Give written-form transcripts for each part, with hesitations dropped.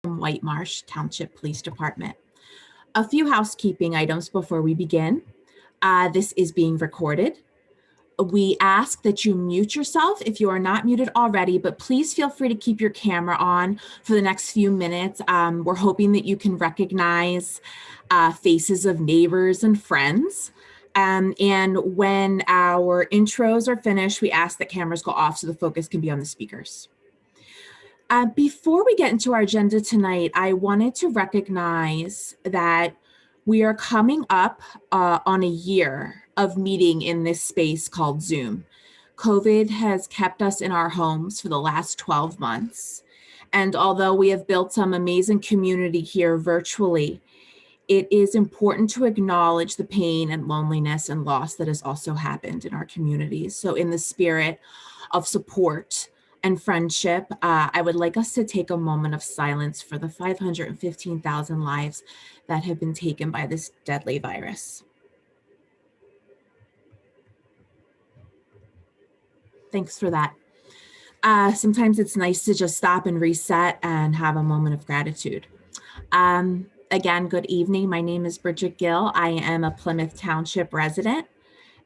from Whitemarsh Township Police Department. A few housekeeping items before we begin. This is being recorded. We ask that you mute yourself if you are not muted already, but please feel free to keep your camera on for the next few minutes. We're hoping that you can recognize faces of neighbors and friends. And when our intros are finished, we ask that cameras go off so the focus can be on the speakers. Before we get into our agenda tonight, I wanted to recognize that we are coming up on a year of meeting in this space called Zoom. COVID has kept us in our homes for the last 12 months. And although we have built some amazing community here virtually, it is important to acknowledge the pain and loneliness and loss that has also happened in our communities. So in the spirit of support and friendship, I would like us to take a moment of silence for the 515,000 lives that have been taken by this deadly virus. Thanks for that. Sometimes it's nice to just stop and reset and have a moment of gratitude. Again, good evening. My name is Bridget Gill. I am a Plymouth Township resident.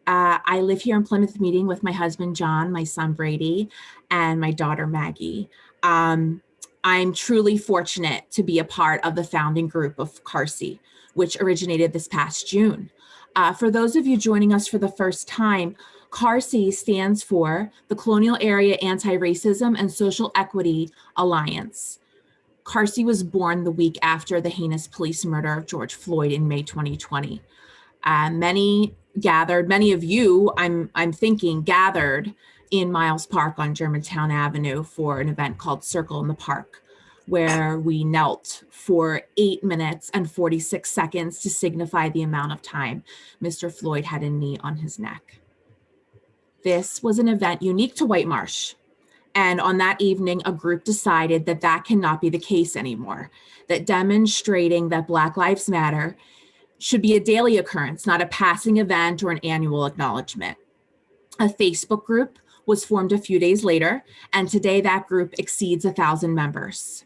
I live here in Plymouth meeting with my husband, John, my son, Brady, and my daughter, Maggie. I'm truly fortunate to be a part of the founding group of CAARSEA, which originated this past June. For those of you joining us for the first time, CAARSEA stands for the Colonial Area Anti-Racism and Social Equity Alliance. CAARSEA was born the week after the heinous police murder of George Floyd in May 2020. Many of you, I'm thinking, gathered in Miles Park on Germantown Avenue for an event called Circle in the Park, where we knelt for 8 minutes and 46 seconds to signify the amount of time Mr. Floyd had a knee on his neck. This was an event unique to Whitemarsh. And on that evening, a group decided that that cannot be the case anymore, that demonstrating that Black Lives Matter should be a daily occurrence, not a passing event or an annual acknowledgement. A Facebook group was formed a few days later, and today that group exceeds 1,000 members.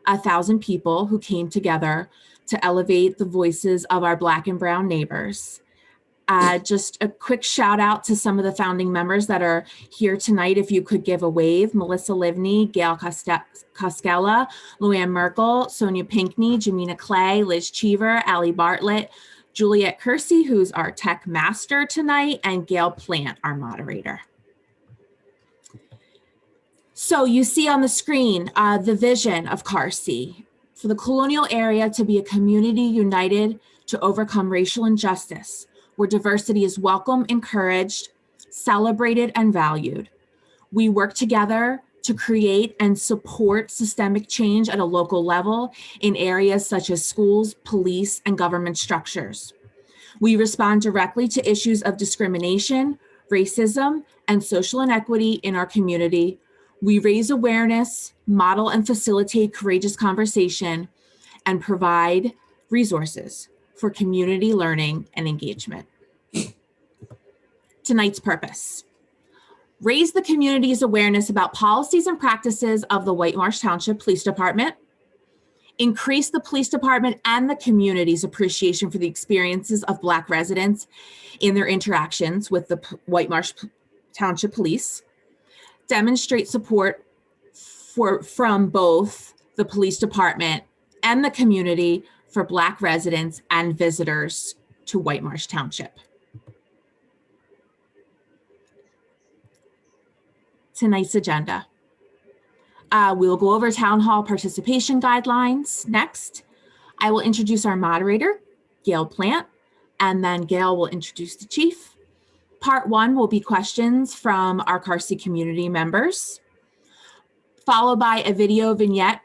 1,000 people who came together to elevate the voices of our Black and Brown neighbors. Just a quick shout out to some of the founding members that are here tonight. If you could give a wave: Melissa Livney, Gail Koskela, Luann Merkel, Sonia Pinkney, Jamina Clay, Liz Cheever, Allie Bartlett, Juliet Kersey, who's our tech master tonight, and Gail Plant, our moderator. So you see on the screen the vision of CAARSEA: for the Colonial area to be a community united to overcome racial injustice, where diversity is welcome, encouraged, celebrated, and valued. We work together to create and support systemic change at a local level in areas such as schools, police, and government structures. We respond directly to issues of discrimination, racism, and social inequity in our community. We raise awareness, model and facilitate courageous conversation, and provide resources for community learning and engagement. Tonight's purpose: raise the community's awareness about policies and practices of the Whitemarsh Township Police Department, increase the police department and the community's appreciation for the experiences of Black residents in their interactions with the Whitemarsh Township Police, demonstrate support from both the police department and the community for Black residents and visitors to Whitemarsh Township. Tonight's agenda. We will go over town hall participation guidelines next. I will introduce our moderator, Gail Plant, and then Gail will introduce the chief. Part 1 will be questions from our CAARSEA community members, followed by a video vignette,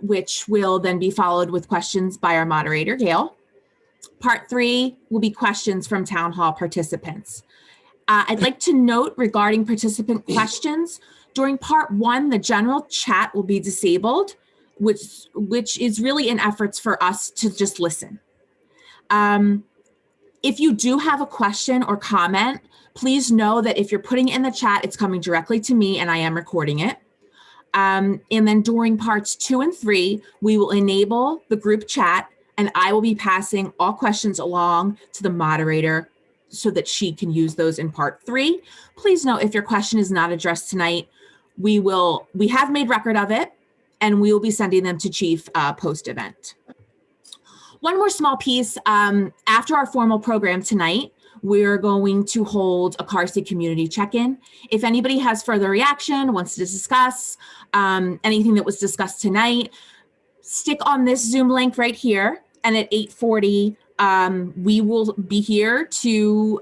which will then be followed with questions by our moderator, Gail. Part 3 will be questions from town hall participants. I'd like to note regarding participant questions, during part 1, the general chat will be disabled, which is really in efforts for us to just listen. If you do have a question or comment, please know that if you're putting it in the chat, it's coming directly to me and I am recording it. And then during parts 2 and 3, we will enable the group chat, and I will be passing all questions along to the moderator so that she can use those in part 3. Please note, if your question is not addressed tonight, we have made record of it, and we will be sending them to Chief post-event. One more small piece, after our formal program tonight, we're going to hold a CAARSEA community check-in. If anybody has further reaction, wants to discuss anything that was discussed tonight, stick on this Zoom link right here, and at 8:40, we will be here to,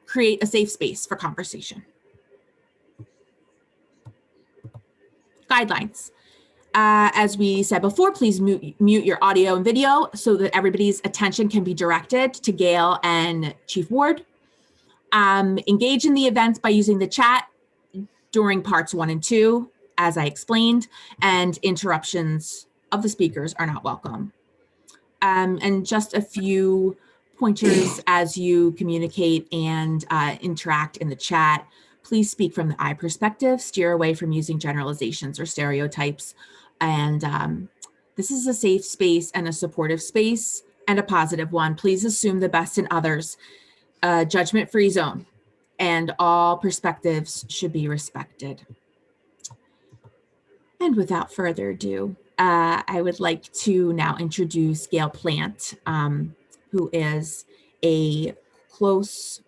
create a safe space for conversation. Guidelines. As we said before, please mute your audio and video so that everybody's attention can be directed to Gail and Chief Ward. Engage in the events by using the chat during parts 1 and 2, as I explained, and interruptions of the speakers are not welcome. And just a few pointers as you communicate and interact in the chat. Please speak from the I perspective, steer away from using generalizations or stereotypes. And this is a safe space and a supportive space and a positive one. Please assume the best in others, a judgment-free zone, and all perspectives should be respected. And without further ado, I would like to now introduce Gail Plant, who is a close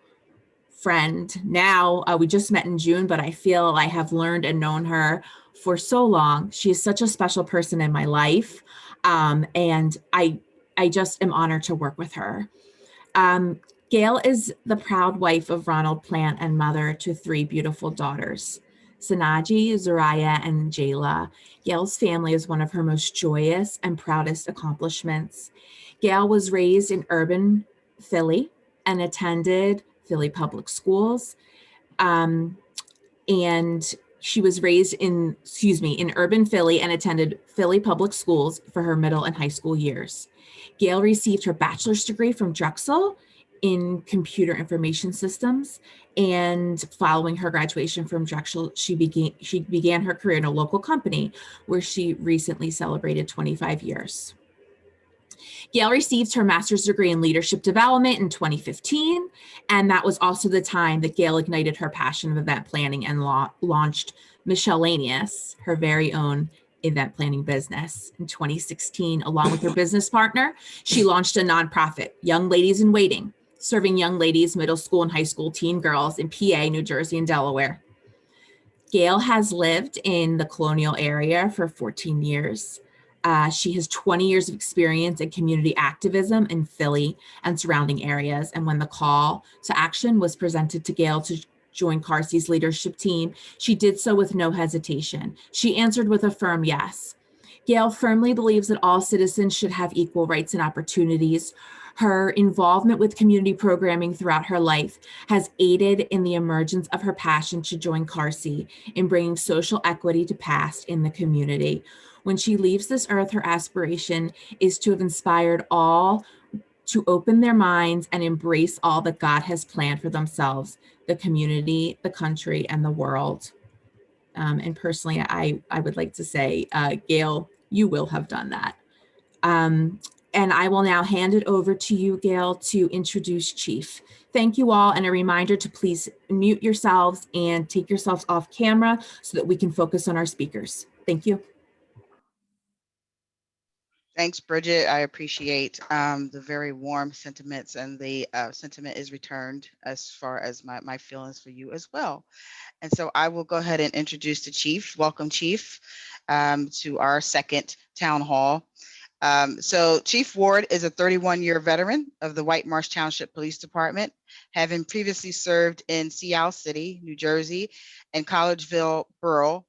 friend. Now, we just met in June, but I feel I have learned and known her for so long. She is such a special person in my life, and I just am honored to work with her. Gail is the proud wife of Ronald Plant and mother to 3 beautiful daughters, Sanaji, Zariah, and Jayla. Gail's family is one of her most joyous and proudest accomplishments. Gail was raised in urban Philly and attended Philly public schools. And she was raised in urban Philly and attended Philly public schools for her middle and high school years. Gail received her bachelor's degree from Drexel in computer information systems, and following her graduation from Drexel, she began her career in a local company where she recently celebrated 25 years. Gail received her master's degree in leadership development in 2015, and that was also the time that Gail ignited her passion of event planning and launched Miscellaneous, her very own event planning business. In 2016, along with her business partner, she launched a nonprofit, Young Ladies in Waiting, serving young ladies, middle school and high school teen girls in PA, New Jersey, and Delaware. Gail has lived in the Colonial area for 14 years. She has 20 years of experience in community activism in Philly and surrounding areas. And when the call to action was presented to Gail to join CAARSEA's leadership team, she did so with no hesitation. She answered with a firm yes. Gail firmly believes that all citizens should have equal rights and opportunities. Her involvement with community programming throughout her life has aided in the emergence of her passion to join CAARSEA in bringing social equity to pass in the community. When she leaves this earth, her aspiration is to have inspired all to open their minds and embrace all that God has planned for themselves, the community, the country, and the world. And personally, I would like to say, Gail, you will have done that. And I will now hand it over to you, Gail, to introduce Chief. Thank you all, and a reminder to please mute yourselves and take yourselves off camera so that we can focus on our speakers. Thank you. Thanks, Bridget. I appreciate the very warm sentiments, and the sentiment is returned as far as my feelings for you as well. And so I will go ahead and introduce the Chief. Welcome, Chief, to our second town hall. So Chief Ward is a 31-year veteran of the Whitemarsh Township Police Department, having previously served in Sea Isle City, New Jersey, and Collegeville Borough,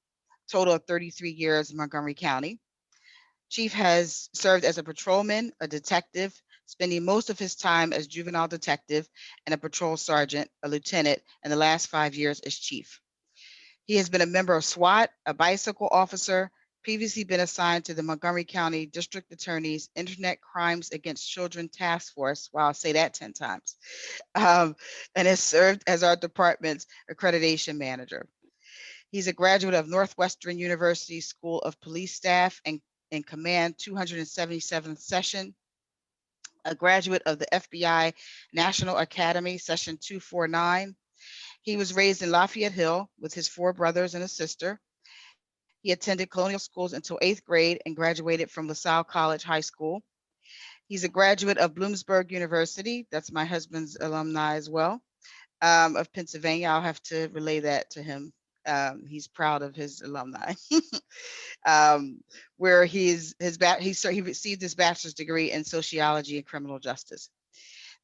total of 33 years in Montgomery County. Chief has served as a patrolman, a detective, spending most of his time as juvenile detective and a patrol sergeant, a lieutenant, and the last 5 years as chief. He has been a member of SWAT, a bicycle officer, previously been assigned to the Montgomery County District Attorney's Internet Crimes Against Children Task Force. Wow, I'll say that 10 times. And has served as our department's accreditation manager. He's a graduate of Northwestern University School of Police Staff and in Command 277th Session, a graduate of the FBI National Academy Session 249. He was raised in Lafayette Hill with his 4 brothers and a sister. He attended Colonial schools until 8th grade and graduated from LaSalle College High School. He's a graduate of Bloomsburg University. That's my husband's alumni as well, of Pennsylvania. I'll have to relay that to him. He's proud of his alumni. Where he received his bachelor's degree in sociology and criminal justice.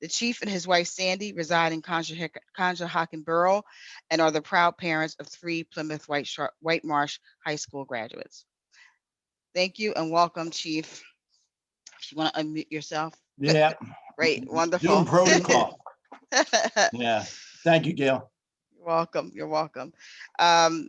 The chief and his wife Sandy reside in Conshohocken Borough and are the proud parents of 3 Plymouth Whitemarsh High School graduates. Thank you and welcome, Chief. If you want to unmute yourself. Yeah. Great, wonderful. Doing protocol. Yeah. Thank you, Gail. Welcome. You're welcome.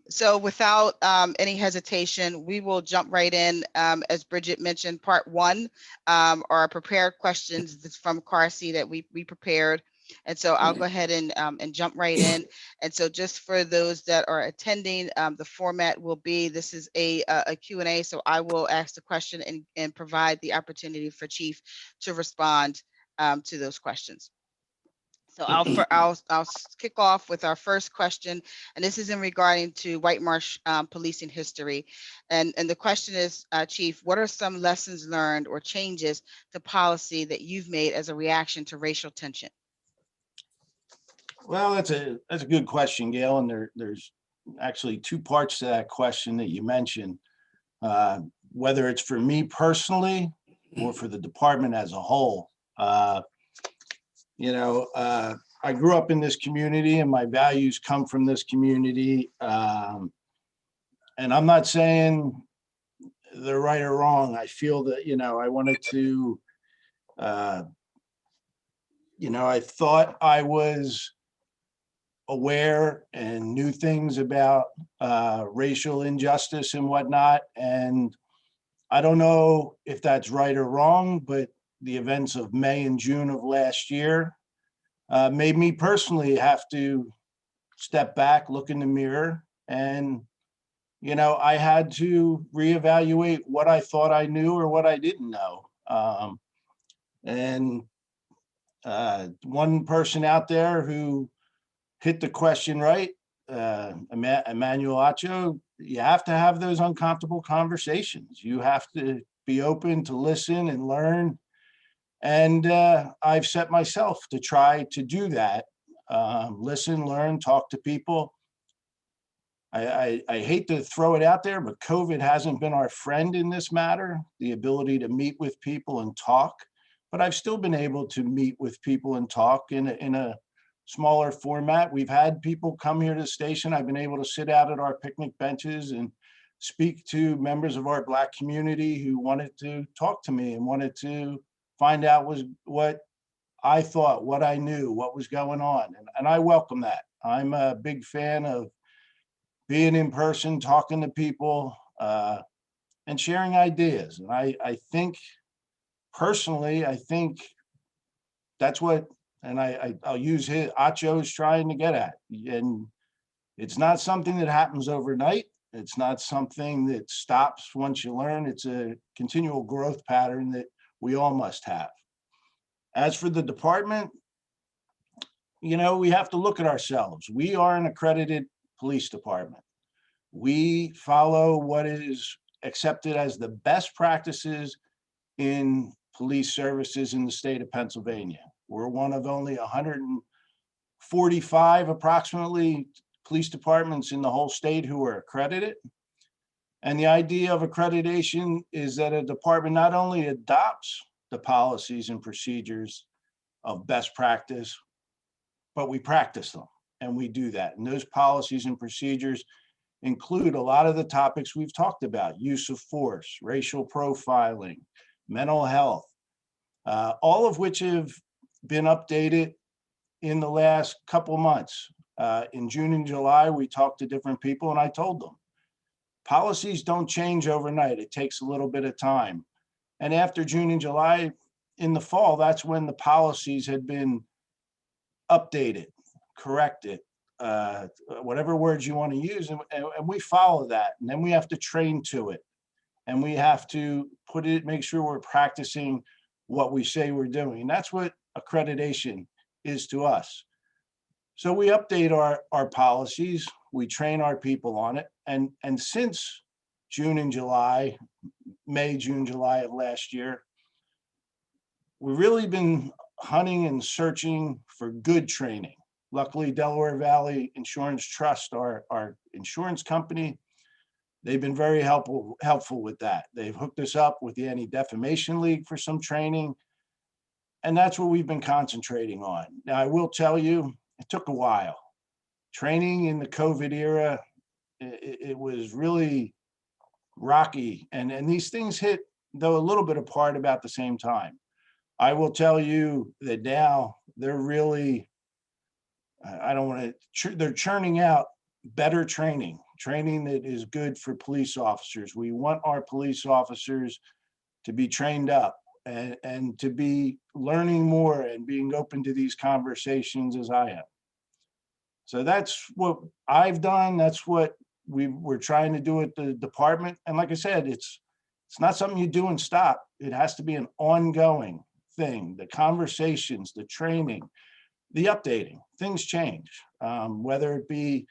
So without any hesitation, we will jump right in. As Bridget mentioned, part 1 are prepared questions from CAARSEA that we prepared. And so I'll go ahead and jump right in. And so just for those that are attending, the format will be, this is a Q&A. So I will ask the question and provide the opportunity for Chief to respond to those questions. So I'll kick off with our first question, and this is in regarding to Whitemarsh policing history. And the question is, Chief, what are some lessons learned or changes to policy that you've made as a reaction to racial tension? Well, that's a good question, Gail. And there's actually 2 parts to that question that you mentioned. Whether it's for me personally or for the department as a whole. I grew up in this community and my values come from this community. And I'm not saying they're right or wrong. I feel that, I wanted to, I thought I was aware and knew things about racial injustice and whatnot. And I don't know if that's right or wrong, but the events of May and June of last year made me personally have to step back, look in the mirror, and, I had to reevaluate what I thought I knew or what I didn't know. One person out there who hit the question right, Emmanuel Acho, you have to have those uncomfortable conversations. You have to be open to listen and learn. And I've set myself to try to do that. Listen, learn, talk to people. I hate to throw it out there, but COVID hasn't been our friend in this matter, the ability to meet with people and talk. But I've still been able to meet with people and talk in a smaller format. We've had people come here to the station. I've been able to sit out at our picnic benches and speak to members of our Black community who wanted to talk to me and wanted to find out what I thought, what I knew, what was going on. And I welcome that. I'm a big fan of being in person, talking to people, and sharing ideas. And I think, personally, I think that's what, and I'll use Acho's trying to get at. And it's not something that happens overnight. It's not something that stops once you learn. It's a continual growth pattern that we all must have. As for the department, we have to look at ourselves. We are an accredited police department. We follow what is accepted as the best practices in police services in the state of Pennsylvania. We're one of only 145 approximately police departments in the whole state who are accredited. And the idea of accreditation is that a department not only adopts the policies and procedures of best practice, but we practice them, and we do that. And those policies and procedures include a lot of the topics we've talked about: use of force, racial profiling, mental health, all of which have been updated in the last couple months. In June and July, we talked to different people, and I told them, policies don't change overnight. It takes a little bit of time. And after June and July, in the fall, that's when the policies had been updated, corrected, whatever words you want to use, and we follow that. And then we have to train to it. And we have to make sure we're practicing what we say we're doing. And that's what accreditation is to us. So we update our policies, we train our people on it. And since June and July, May, June, July of last year, we've really been hunting and searching for good training. Luckily, Delaware Valley Insurance Trust, our insurance company, they've been very helpful with that. They've hooked us up with the Anti-Defamation League for some training. And that's what we've been concentrating on. Now, I will tell you, it took a while. Training in the COVID era, it was really rocky. And these things hit, though, a little bit apart about the same time. I will tell you that now they're really, they're churning out better training that is good for police officers. We want our police officers to be trained up and to be learning more and being open to these conversations as I am. So that's what I've done. That's what we're trying to do at the department. And like I said, it's not something you do and stop. It has to be an ongoing thing. The conversations, the training, the updating, things change, whether it be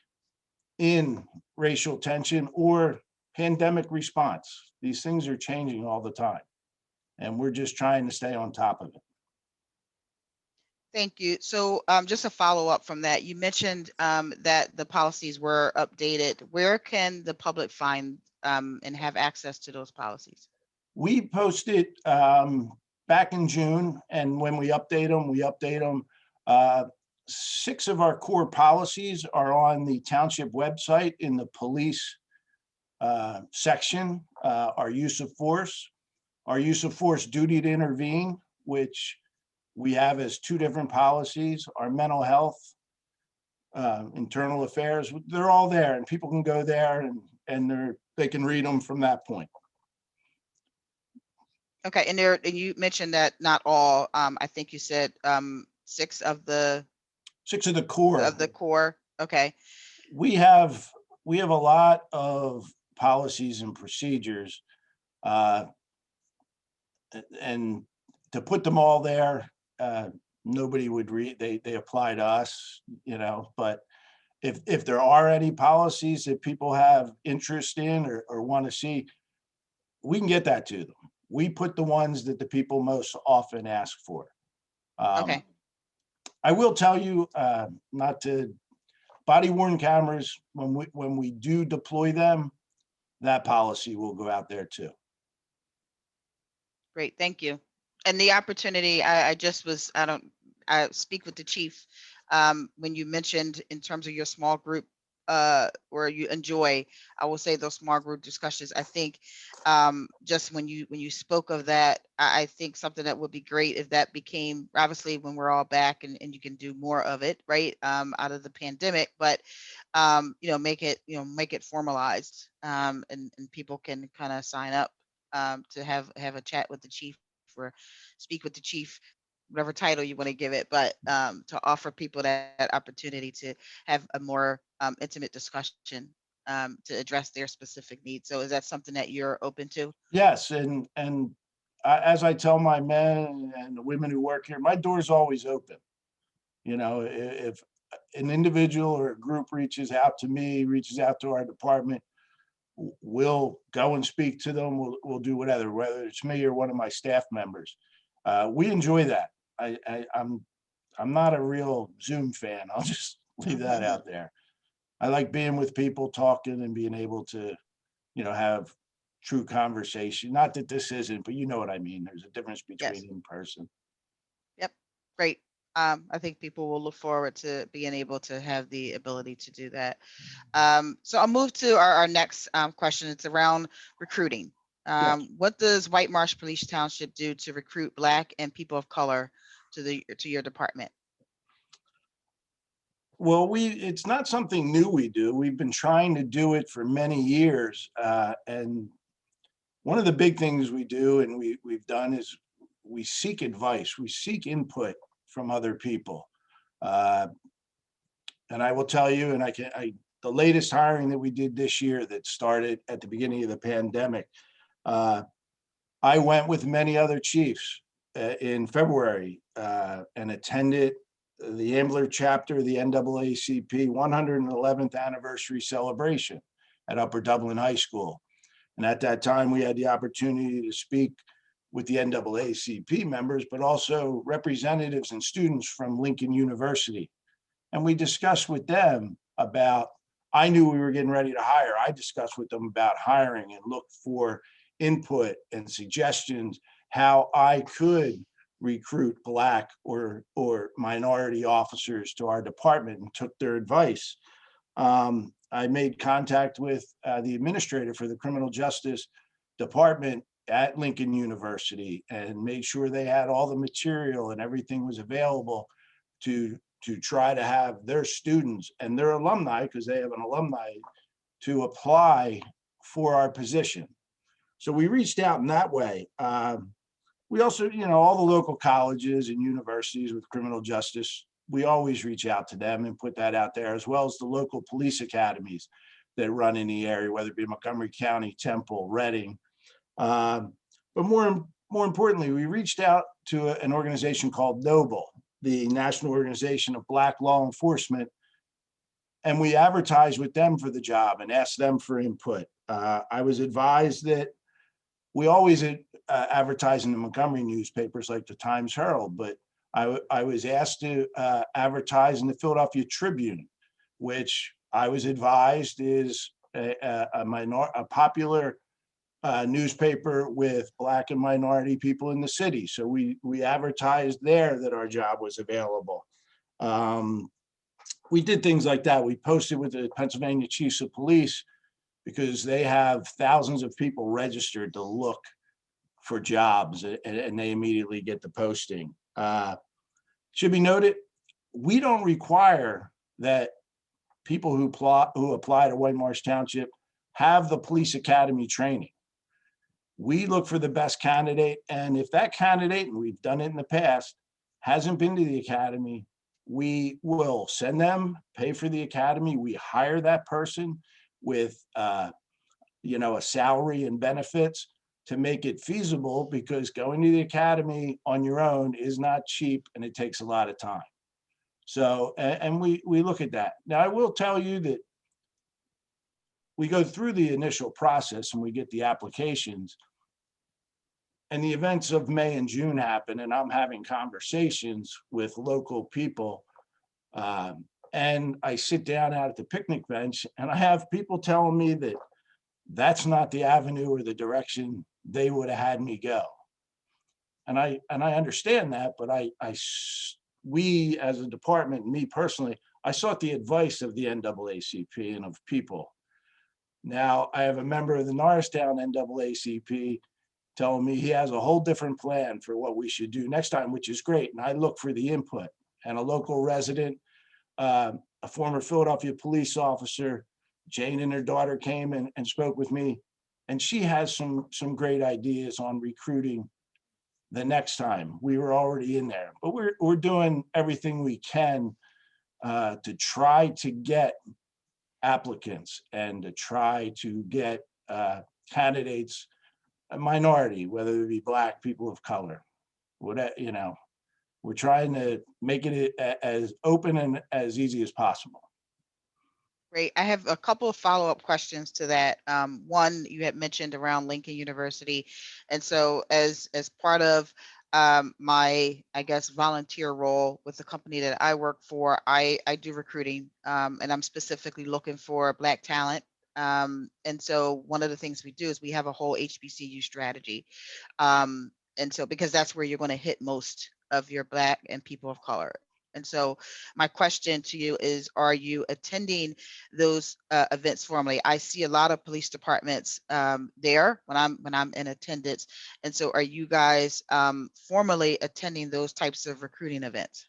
in racial tension or pandemic response. These things are changing all the time. And we're just trying to stay on top of it. Thank you. So just a follow up from that, you mentioned that the policies were updated. Where can the public find and have access to those policies? We posted back in June, and when we update them, 6 of our core policies are on the township website in the police section. Our use of force duty to intervene, which we have as 2 different policies. Our mental health, internal affairs, they're all there, and people can go there and they can read them from that point. Okay, and you mentioned that not all, I think you said 6 of the core. Okay. We have a lot of policies and procedures, and to put them all there, nobody would read. They apply to us, but if there are any policies that people have interest in or want to see, we can get that to them. We put the ones that the people most often ask for. Okay. I will tell you, not to body worn cameras, when we do deploy them, that policy will go out there too. Great, thank you. And the opportunity, I speak with the chief when you mentioned in terms of your small group or you enjoy, I will say, those small group discussions. I think just when you spoke of that, I think something that would be great if that became, obviously when we're all back and you can do more of it, right, out of the pandemic, but make it formalized, and people can kind of sign up to have a chat with the chief or speak with the chief, whatever title you want to give it, but to offer people that opportunity to have a more intimate discussion to address their specific needs. So is that something that you're open to? Yes, and as I tell my men and the women who work here, my door's always open. If an individual or a group reaches out to me, reaches out to our department, we'll go and speak to them. We'll do whether it's me or one of my staff members. We enjoy that. I'm not a real Zoom fan. I'll just leave that out there. I like being with people, talking and being able to, have true conversation. Not that this isn't, but you know what I mean. There's a difference between in person. Yep. Great. I think people will look forward to being able to have the ability to do that. So I'll move to our next question. It's around recruiting. Yes. What does Whitemarsh Police Township do to recruit Black and people of color to your department? Well, it's not something new we do. We've been trying to do it for many years. And one of the big things we do and we've done is we seek advice, we seek input from other people. And I will tell you, and the latest hiring that we did this year that started at the beginning of the pandemic, I went with many other chiefs in February and attended the Ambler chapter of the NAACP 111th anniversary celebration at Upper Dublin High School. And at that time, we had the opportunity to speak with the NAACP members, but also representatives and students from Lincoln University. And we discussed with them about, I knew we were getting ready to hire. I discussed with them about hiring and looked for input and suggestions, how I could recruit Black or minority officers to our department, and took their advice. I made contact with the administrator for the criminal justice department at Lincoln University and made sure they had all the material and everything was available to try to have their students and their alumni, because they have an alumni, to apply for our position. So we reached out in that way. We also, all the local colleges and universities with criminal justice, we always reach out to them and put that out there, as well as the local police academies that run in the area, whether it be Montgomery County, Temple, Reading. But more importantly, we reached out to an organization called NOBLE, the National Organization of Black Law Enforcement, and we advertised with them for the job and asked them for input. I was advised that we always advertise in the Montgomery newspapers like the Times Herald, but I was asked to advertise in the Philadelphia Tribune, which I was advised is a popular newspaper with Black and minority people in the city. So we advertised there that our job was available. We did things like that. We posted with the Pennsylvania Chiefs of Police because they have thousands of people registered to look for jobs, and they immediately get the posting. Should be noted, we don't require that people who apply to Whitemarsh Township have the police academy training. We look for the best candidate, and if that candidate, and we've done it in the past, hasn't been to the academy, we will send them, pay for the academy. We hire that person with a salary and benefits to make it feasible, because going to the academy on your own is not cheap and it takes a lot of time. So, and we look at that. Now, I will tell you that we go through the initial process and we get the applications, and the events of May and June happen, and I'm having conversations with local people. And I sit down out at the picnic bench and I have people telling me that that's not the avenue or the direction they would have had me go. And I understand that, but we as a department, me personally, I sought the advice of the NAACP and of people. Now I have a member of the Norristown NAACP telling me he has a whole different plan for what we should do next time, which is great. And I look for the input. And a local resident, a former Philadelphia police officer, Jane, and her daughter came and spoke with me, and she has some great ideas on recruiting the next time. We were already in there, but we're doing everything we can to try to get applicants and to try to get candidates, a minority, whether it be Black, people of color, whatever, we're trying to make it as open and as easy as possible. Great. I have a couple of follow-up questions to that. One, you had mentioned around Lincoln University. And so as part of my, I guess, volunteer role with the company that I work for, I do recruiting, and I'm specifically looking for Black talent. And so one of the things we do is we have a whole HBCU strategy. And so because that's where you're going to hit most of your Black and people of color. And so my question to you is, are you attending those events formally? I see a lot of police departments there when I'm in attendance. And so are you guys formally attending those types of recruiting events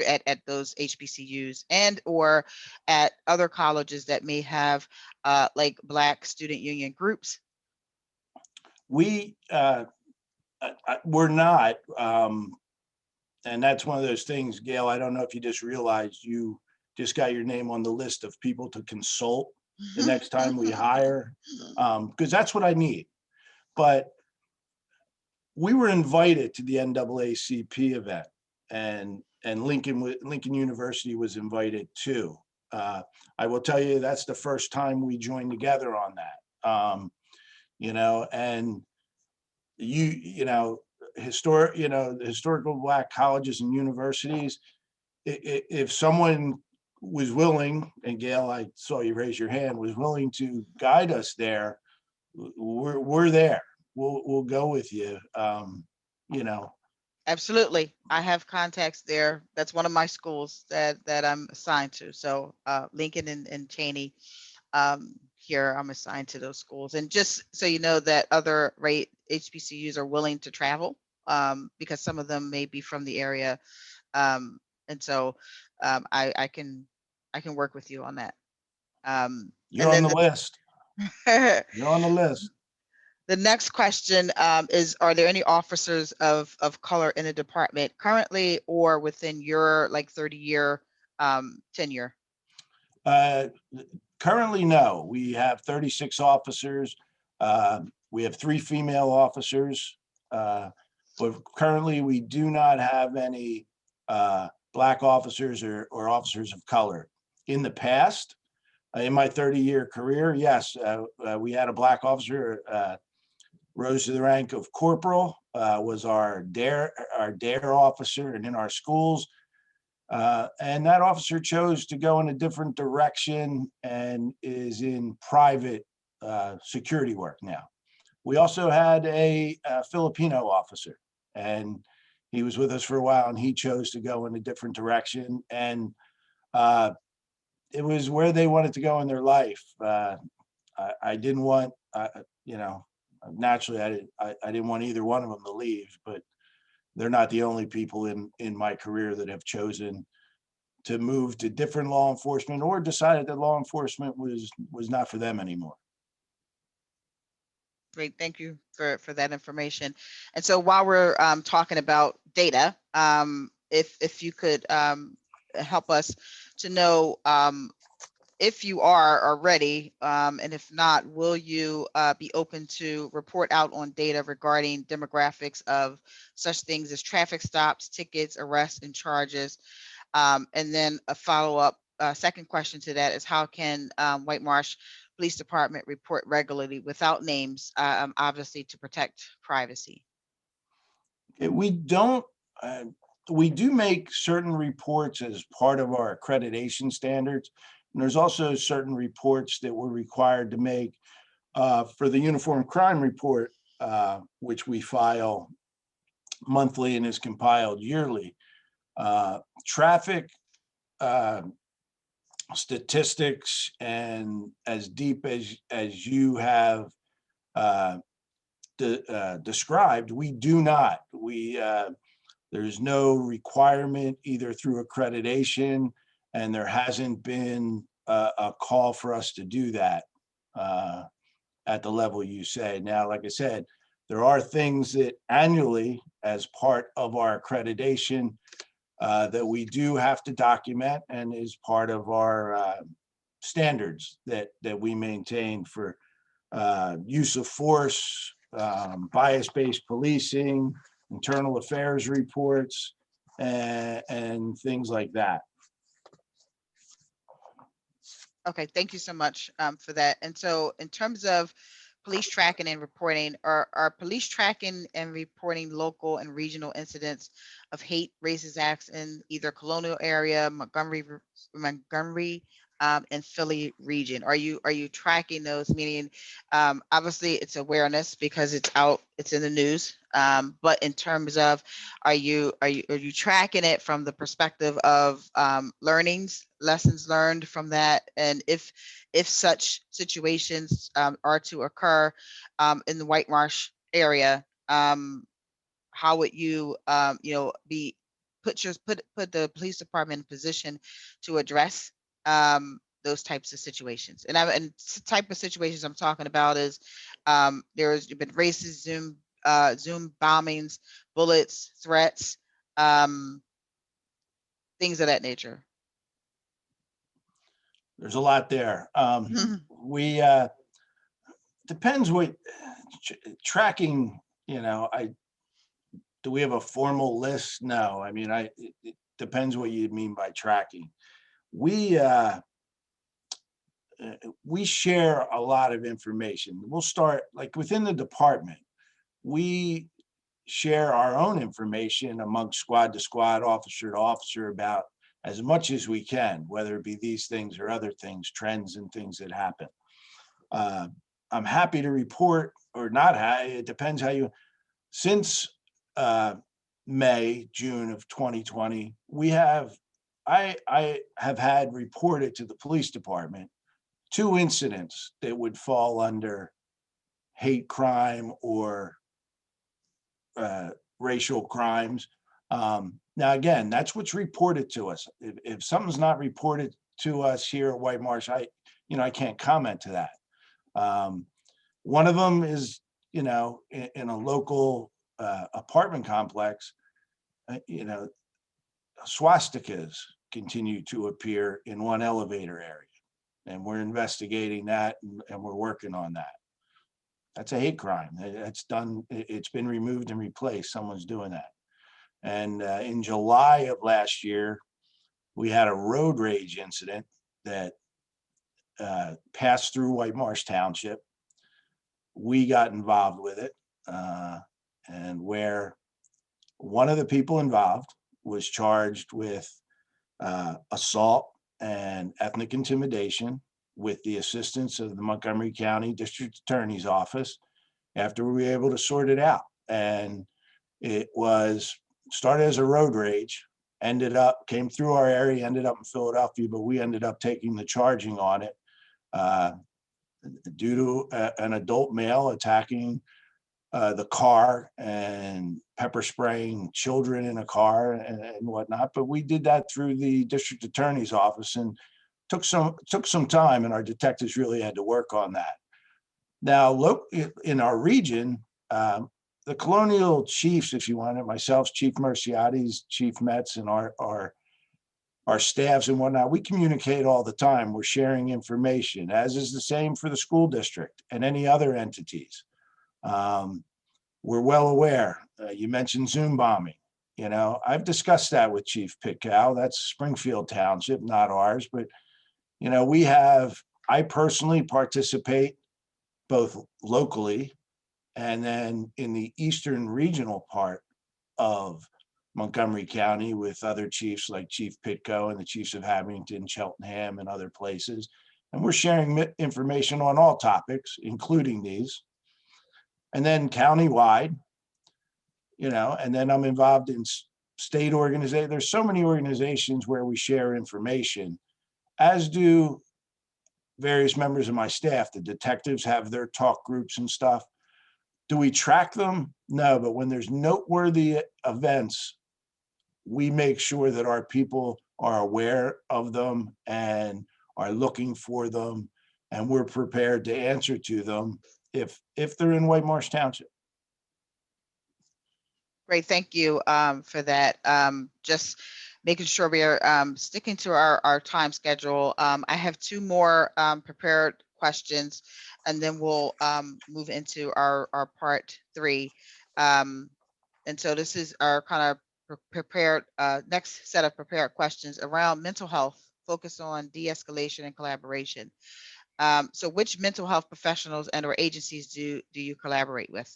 at those HBCUs and or at other colleges that may have like Black student union groups? We're not. And that's one of those things, Gail, I don't know if you just realized you just got your name on the list of people to consult the next time we hire, because that's what I need. But we were invited to the NAACP event, and Lincoln University was invited too. I will tell you, that's the first time we joined together on that. You know, and the historical Black colleges and universities, if someone was willing, and Gail, I saw you raise your hand, was willing to guide us there, we're there. We'll go with you. You know. Absolutely. I have contacts there. That's one of my schools that I'm assigned to. So Lincoln and Cheney, here I'm assigned to those schools. And just so you know that other HBCUs are willing to travel, because some of them may be from the area. And so I can work with you on that. You're on the list. You're on the list. The next question is, are there any officers of color in the department currently or within your like 30-year tenure? Currently, no. We have 36 officers. We have 3 female officers. But currently, we do not have any Black officers or officers of color. In the past, in my 30-year career, yes, we had a Black officer, rose to the rank of corporal, was our dare officer, and in our schools. And that officer chose to go in a different direction and is in private security work now. We also had a Filipino officer, and he was with us for a while, and he chose to go in a different direction. And it was where they wanted to go in their life. I didn't want, you know, naturally, I didn't want either one of them to leave, but they're not the only people in my career that have chosen to move to different law enforcement or decided that law enforcement was not for them anymore. Great, thank you for that information. And so while we're talking about data, if you could help us to know if you are ready, and if not, will you be open to report out on data regarding demographics of such things as traffic stops, tickets, arrests, and charges? And then a follow-up second question to that is, how can Whitemarsh Police Department report regularly without names, obviously to protect privacy? We don't. We do make certain reports as part of our accreditation standards. And there's also certain reports that we're required to make for the Uniform Crime Report, which we file monthly and is compiled yearly. Traffic statistics, and as deep as you have described, we do not. There's no requirement either through accreditation, and there hasn't been a call for us to do that at the level you say. Now, like I said, there are things that annually, as part of our accreditation, that we do have to document and is part of our standards that we maintain for use of force, bias-based policing, internal affairs reports, and things like that. Okay, thank you so much for that. And so in terms of police tracking and reporting, are police tracking and reporting local and regional incidents of hate, racist acts in either Colonial area, Montgomery, and Philly region? Are you tracking those? Meaning, obviously it's awareness because it's out, it's in the news. But in terms of, are you tracking it from the perspective of learnings, lessons learned from that? And if such situations are to occur in the Whitemarsh area, how would you be put the police department in position to address those types of situations? And the type of situations I'm talking about is there's been racist Zoom bombings, bullets, threats, things of that nature. There's a lot there. We depends what tracking, do we have a formal list? No, I mean, it depends what you mean by tracking. We share a lot of information. We'll start like within the department. We share our own information among squad to squad, officer to officer about as much as we can, whether it be these things or other things, trends and things that happen. I'm happy to report or not. It depends how you, since May, June of 2020, I have had reported to the police department 2 incidents that would fall under hate crime or racial crimes. Now, again, that's what's reported to us. If something's not reported to us here at Whitemarsh, I can't comment to that. One of them is, in a local apartment complex, swastikas continue to appear in one elevator area. And we're investigating that and we're working on that. That's a hate crime. It's done. It's been removed and replaced. Someone's doing that. And in July of last year, we had a road rage incident that passed through Whitemarsh Township. We got involved with it, and where one of the people involved was charged with assault and ethnic intimidation with the assistance of the Montgomery County District Attorney's Office after we were able to sort it out. And it was started as a road rage, came through our area, ended up in Philadelphia, but we ended up taking the charging on it due to an adult male attacking the car and pepper spraying children in a car and whatnot. But we did that through the district attorney's office and took some time, and our detectives really had to work on that. Now, in our region, the Colonial chiefs, if you want it, myself, Chief Merciati's, Chief Metz, and our staffs and whatnot, we communicate all the time. We're sharing information, as is the same for the school district and any other entities. We're well aware. You mentioned Zoom bombing. I've discussed that with Chief Pitcow. That's Springfield Township, not ours. But, I personally participate both locally and then in the eastern regional part of Montgomery County with other chiefs like Chief Pitcow and the chiefs of Abington, Cheltenham, and other places. And we're sharing information on all topics, including these. And then countywide, and then I'm involved in state organizations. There's so many organizations where we share information, as do various members of my staff. The detectives have their talk groups and stuff. Do we track them? No, but when there's noteworthy events, we make sure that our people are aware of them and are looking for them, and we're prepared to answer to them if they're in Whitemarsh Township. Great, thank you for that. Just making sure we are sticking to our time schedule. I have 2 more prepared questions, and then we'll move into our part 3. And so this is our kind of prepared next set of prepared questions around mental health, focus on de-escalation and collaboration. So which mental health professionals and or agencies do you collaborate with?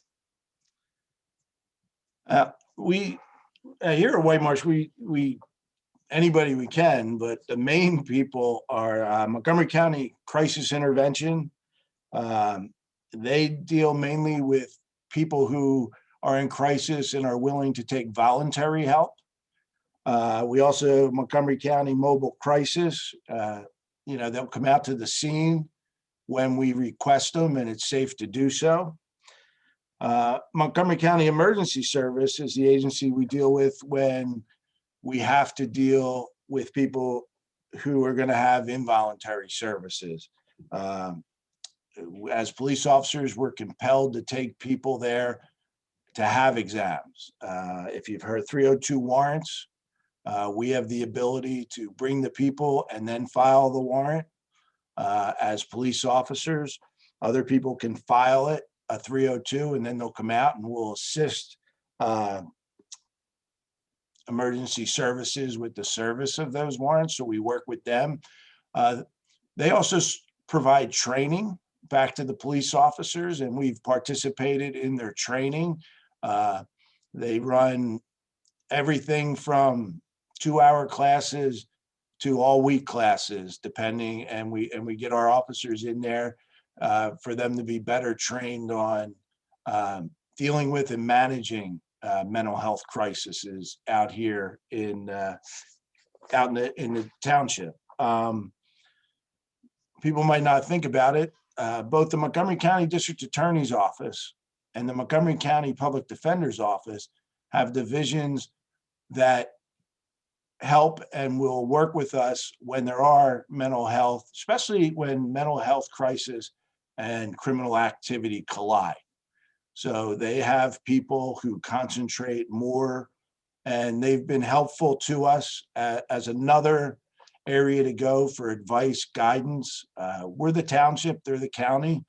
We here at Whitemarsh, we anybody we can, but the main people are Montgomery County Crisis Intervention. They deal mainly with people who are in crisis and are willing to take voluntary help. We also have Montgomery County Mobile Crisis. They'll come out to the scene when we request them and it's safe to do so. Montgomery County Emergency Service is the agency we deal with when we have to deal with people who are going to have involuntary services. As police officers, we're compelled to take people there to have exams. If you've heard 302 warrants, we have the ability to bring the people and then file the warrant. as police officers. Other people can file it, a 302, and then they'll come out and we'll assist emergency services with the service of those warrants. So we work with them. They also provide training back to the police officers, and we've participated in their training. They run everything from 2-hour classes to all-week classes, depending, and we get our officers in there for them to be better trained on dealing with and managing mental health crises out here in the township. People might not think about it. Both the Montgomery County District Attorney's Office and the Montgomery County Public Defender's Office have divisions that help and will work with us when there are mental health, especially when mental health crisis and criminal activity collide. So they have people who concentrate more, and they've been helpful to us as another area to go for advice, guidance. We're the township, they're the county.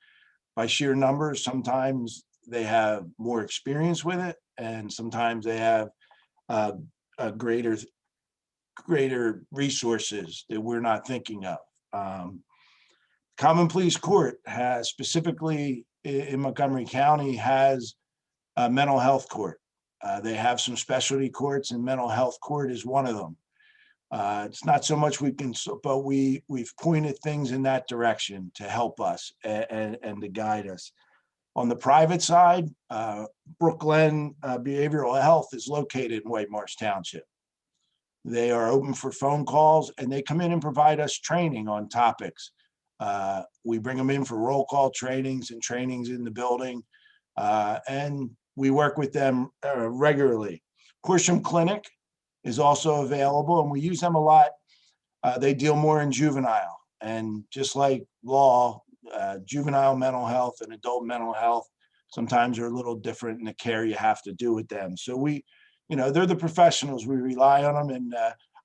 By sheer numbers, sometimes they have more experience with it, and sometimes they have a greater resources that we're not thinking of. Common Pleas Court has, specifically in Montgomery County, has a mental health court. They have some specialty courts, and mental health court is one of them. It's not so much but we've pointed things in that direction to help us and to guide us. On the private side, Brookland Behavioral Health is located in Whitemarsh Township. They are open for phone calls, and they come in and provide us training on topics. We bring them in for roll call trainings and trainings in the building, and we work with them regularly. Horsham Clinic is also available, and we use them a lot. They deal more in juvenile, and just like law, juvenile mental health and adult mental health sometimes are a little different in the care you have to do with them. So they're the professionals. We rely on them, and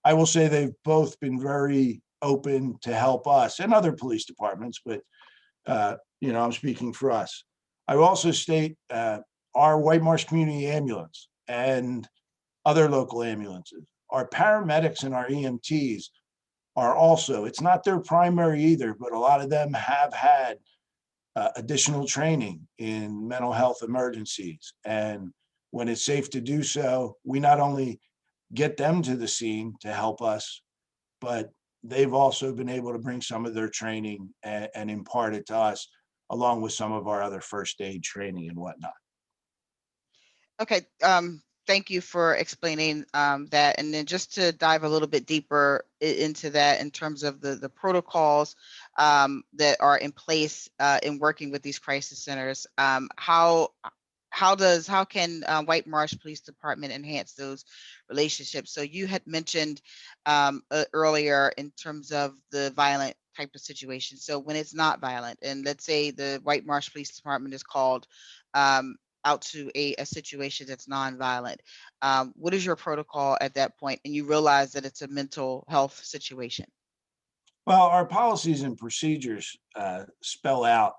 I will say they've both been very open to help us and other police departments, but I'm speaking for us. I will also state our Whitemarsh Community Ambulance and other local ambulances, our paramedics and our EMTs are also, it's not their primary either, but a lot of them have had additional training in mental health emergencies. And when it's safe to do so, we not only get them to the scene to help us, but they've also been able to bring some of their training and impart it to us, along with some of our other first aid training and whatnot. Okay, thank you for explaining that. And then just to dive a little bit deeper into that in terms of the protocols that are in place in working with these crisis centers, how can Whitemarsh Police Department enhance those relationships? So you had mentioned earlier in terms of the violent type of situation. So when it's not violent, and let's say the Whitemarsh Police Department is called out to a situation that's non-violent, what is your protocol at that point? And you realize that it's a mental health situation. Well, our policies and procedures spell out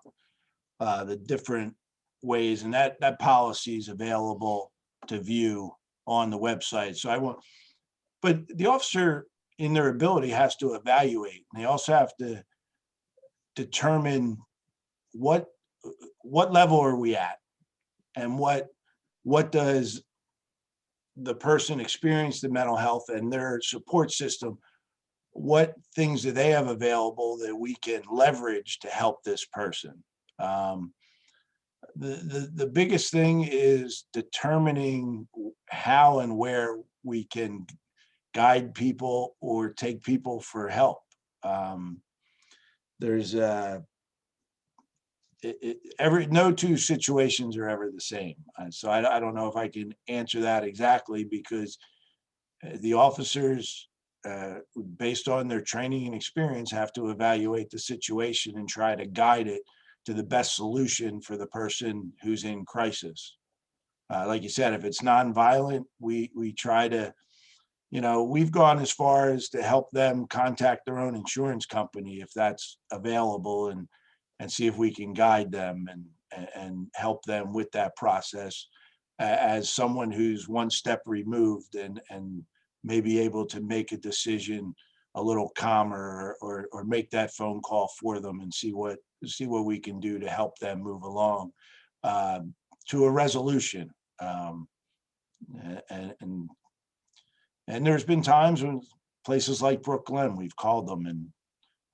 the different ways, and that policy is available to view on the website. So I won't, but the officer in their ability has to evaluate, and they also have to determine what level are we at, and what does the person experience the mental health and their support system, what things do they have available that we can leverage to help this person. The biggest thing is determining how and where we can guide people or take people for help. There's no two situations are ever the same. So I don't know if I can answer that exactly, because the officers, based on their training and experience, have to evaluate the situation and try to guide it to the best solution for the person who's in crisis. Like you said, if it's nonviolent, we try to we've gone as far as to help them contact their own insurance company if that's available, and see if we can guide them and help them with that process as someone who's one step removed and may be able to make a decision a little calmer, or make that phone call for them and see what we can do to help them move along to a resolution. And there's been times when places like Brooklyn, we've called them and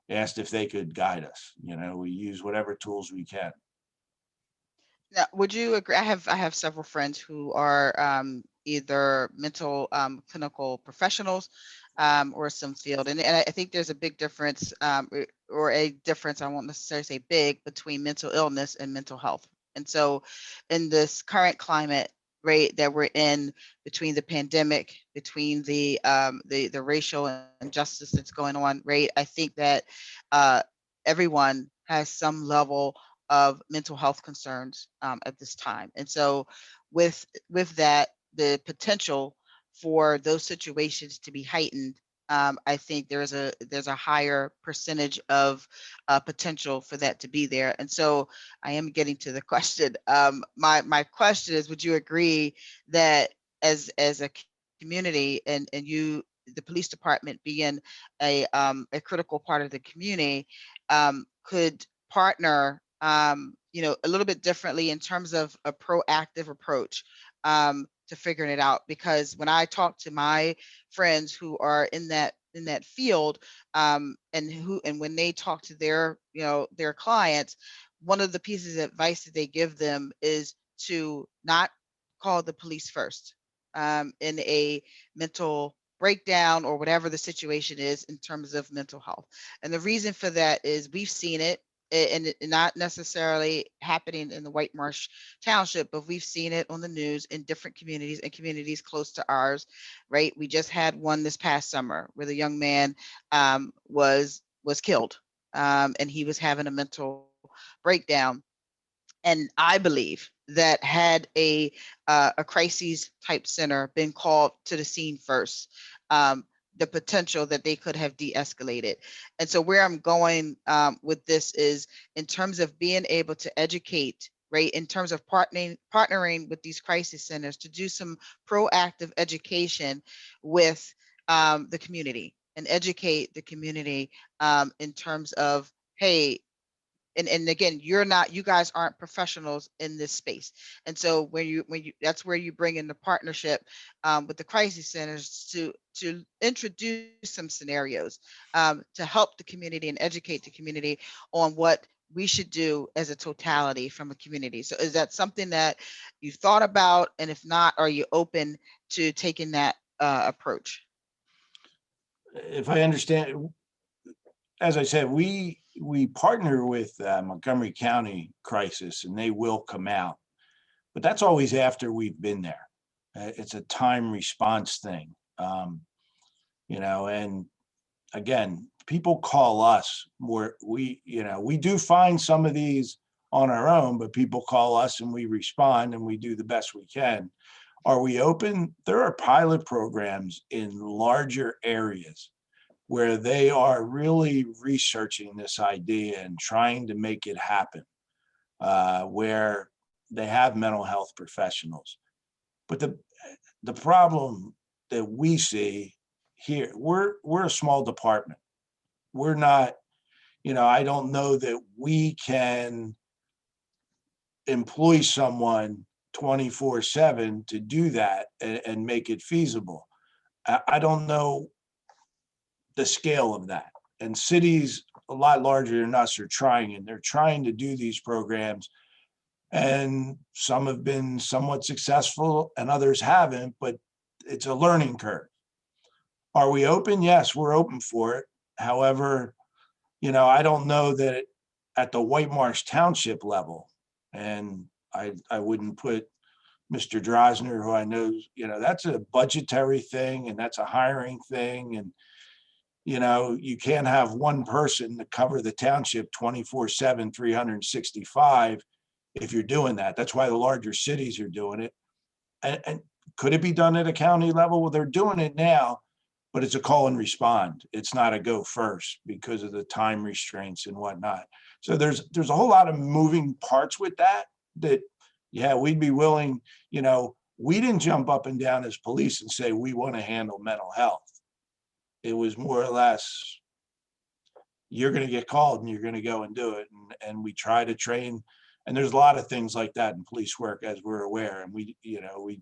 asked if they could guide us. We use whatever tools we can. Now, would you agree? I have several friends who are either mental clinical professionals or some field, and I think there's a big difference, or a difference, I won't necessarily say big, between mental illness and mental health. And so, in this current climate, right, that we're in, between the pandemic, between the racial injustice that's going on, right, I think that everyone has some level of mental health concerns at this time. And so with that, the potential for those situations to be heightened, I think there's a higher percentage of potential for that to be there. And so I am getting to the question. My question is, would you agree that as a community, and you, the police department, being a critical part of the community, could partner a little bit differently in terms of a proactive approach to figuring it out? Because when I talk to my friends who are in that field, and when they talk to their clients, one of the pieces of advice that they give them is to not call the police first in a mental breakdown or whatever the situation is in terms of mental health. And the reason for that is we've seen it, and not necessarily happening in the Whitemarsh Township, but we've seen it on the news in different communities and communities close to ours, right? We just had one this past summer where the young man was killed, and he was having a mental breakdown. And I believe that had a crises type center been called to the scene first, the potential that they could have de-escalated. And so where I'm going with this is in terms of being able to educate, right, in terms of partnering with these crisis centers to do some proactive education with the community, and educate the community in terms of, hey, and again, you guys aren't professionals in this space. And so when you that's where you bring in the partnership with the crisis centers to introduce some scenarios to help the community and educate the community on what we should do as a totality from a community. So is that something that you've thought about? And if not, are you open to taking that approach? If I understand, as I said, we partner with Montgomery County Crisis, and they will come out, but that's always after we've been there. It's a time response thing, and again, people call us more. We do find some of these on our own, but people call us and we respond and we do the best we can. Are we open? There are pilot programs in larger areas where they are really researching this idea and trying to make it happen, where they have mental health professionals. But the problem that we see here, we're a small department. We're not, I don't know that we can employ someone 24/7 to do that and make it feasible. I don't know the scale of that. And cities a lot larger than us are trying, and they're trying to do these programs. And some have been somewhat successful and others haven't, but it's a learning curve. Are we open? Yes, we're open for it. However, I don't know that at the Whitemarsh Township level, and I wouldn't put Mr. Drosner, who I know, that's a budgetary thing and that's a hiring thing. And you can't have one person to cover the township 24/7, 365 if you're doing that. That's why the larger cities are doing it. And could it be done at a county level? Well, they're doing it now, but it's a call and respond. It's not a go first because of the time restraints and whatnot. So there's a whole lot of moving parts with that, yeah, we'd be willing, we didn't jump up and down as police and say, we want to handle mental health. It was more or less, you're going to get called and you're going to go and do it. And we try to train. And there's a lot of things like that in police work, as we're aware. And we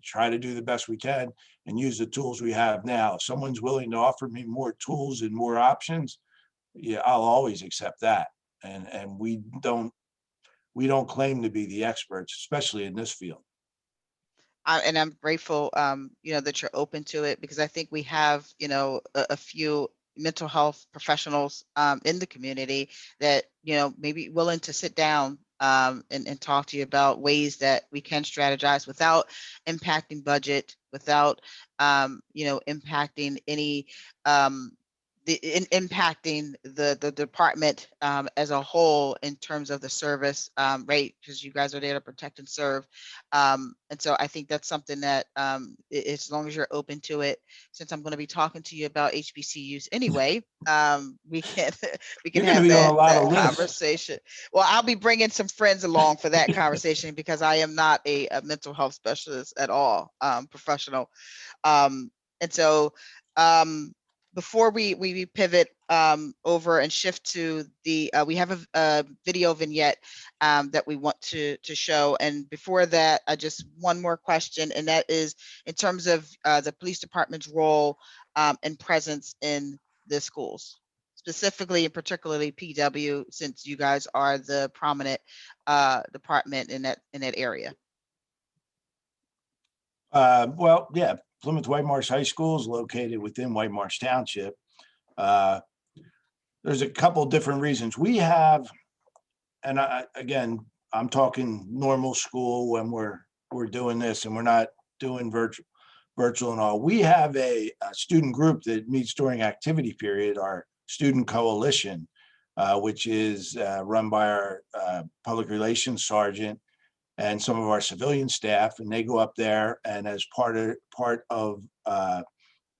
try to do the best we can and use the tools we have now. If someone's willing to offer me more tools and more options, yeah, I'll always accept that. And we don't claim to be the experts, especially in this field. And I'm grateful, that you're open to it, because I think we have, a few mental health professionals in the community that, may be willing to sit down and talk to you about ways that we can strategize without impacting budget, without, impacting any impacting the department as a whole in terms of the service, right? Because you guys are there to protect and serve. And so I think that's something that as long as you're open to it, since I'm going to be talking to you about HBCUs anyway, we can have that conversation. Well, I'll be bringing some friends along for that conversation, because I am not a mental health specialist at all, professional. And so before we pivot over and shift to the, we have a video vignette that we want to show. And before that, just one more question, and that is in terms of the police department's role and presence in the schools, specifically and particularly PW, since you guys are the prominent department in that area. Well, yeah, Plymouth Whitemarsh High School is located within Whitemarsh Township. There's a couple different reasons. We have, and again, I'm talking normal school when we're doing this, and we're not doing virtual and all. We have a student group that meets during activity period, our student coalition, which is run by our public relations sergeant and some of our civilian staff, and they go up there, and as part of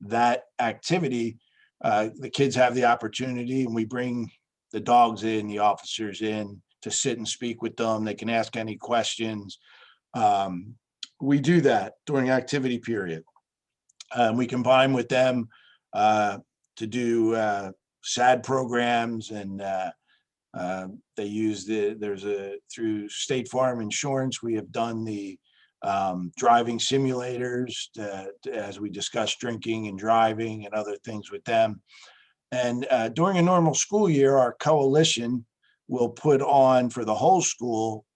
that activity, the kids have the opportunity, and we bring the dogs in, the officers in, to sit and speak with them. They can ask any questions. We do that during activity period. We combine with them to do SAD programs, and they use through State Farm Insurance, we have done the driving simulators as we discuss drinking and driving and other things with them. And during a normal school year, our coalition will put on for the whole school,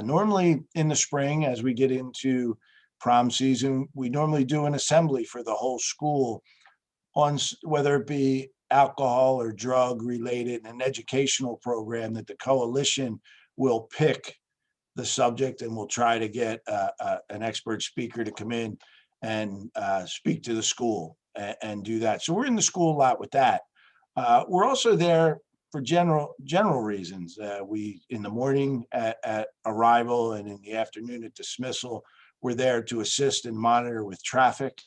normally in the spring, as we get into prom season, we normally do an assembly for the whole school on whether it be alcohol or drug related, an educational program that the coalition will pick the subject, and we'll try to get an expert speaker to come in and speak to the school and do that. So we're in the school a lot with that. We're also there for general reasons. We, in the morning at arrival and in the afternoon at dismissal, we're there to assist and monitor with traffic.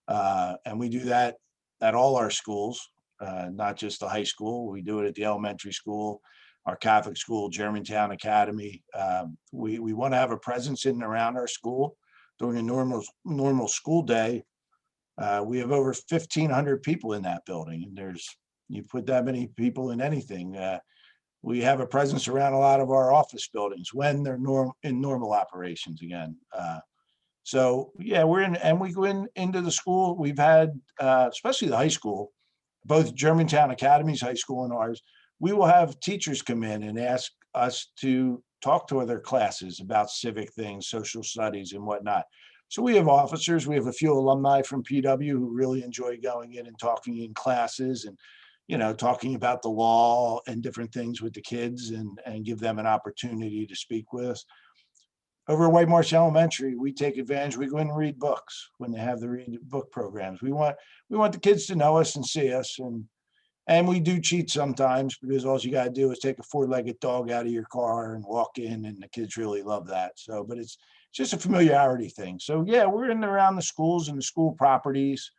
And we do that at all our schools. Not just the high school. We do it at the elementary school, our Catholic school, Germantown Academy. We want to have a presence in and around our school during a normal school day. We have over 1,500 people in that building, and you put that many people in anything. We have a presence around a lot of our office buildings when they're in normal operations again. So yeah, we're in, and we go into the school. We've had, especially the high school, both Germantown Academy's high school and ours, we will have teachers come in and ask us to talk to other classes about civic things, social studies and whatnot. So we have officers, we have a few alumni from PW who really enjoy going in and talking in classes and, talking about the law and different things with the kids and give them an opportunity to speak with us. Over at Whitemarsh Elementary, we take advantage. We go in and read books when they have the read book programs. We want the kids to know us and see us, and we do cheat sometimes, because all you got to do is take a four-legged dog out of your car and walk in, and the kids really love that. So, but it's just a familiarity thing. So yeah, we're in and around the schools and the school properties.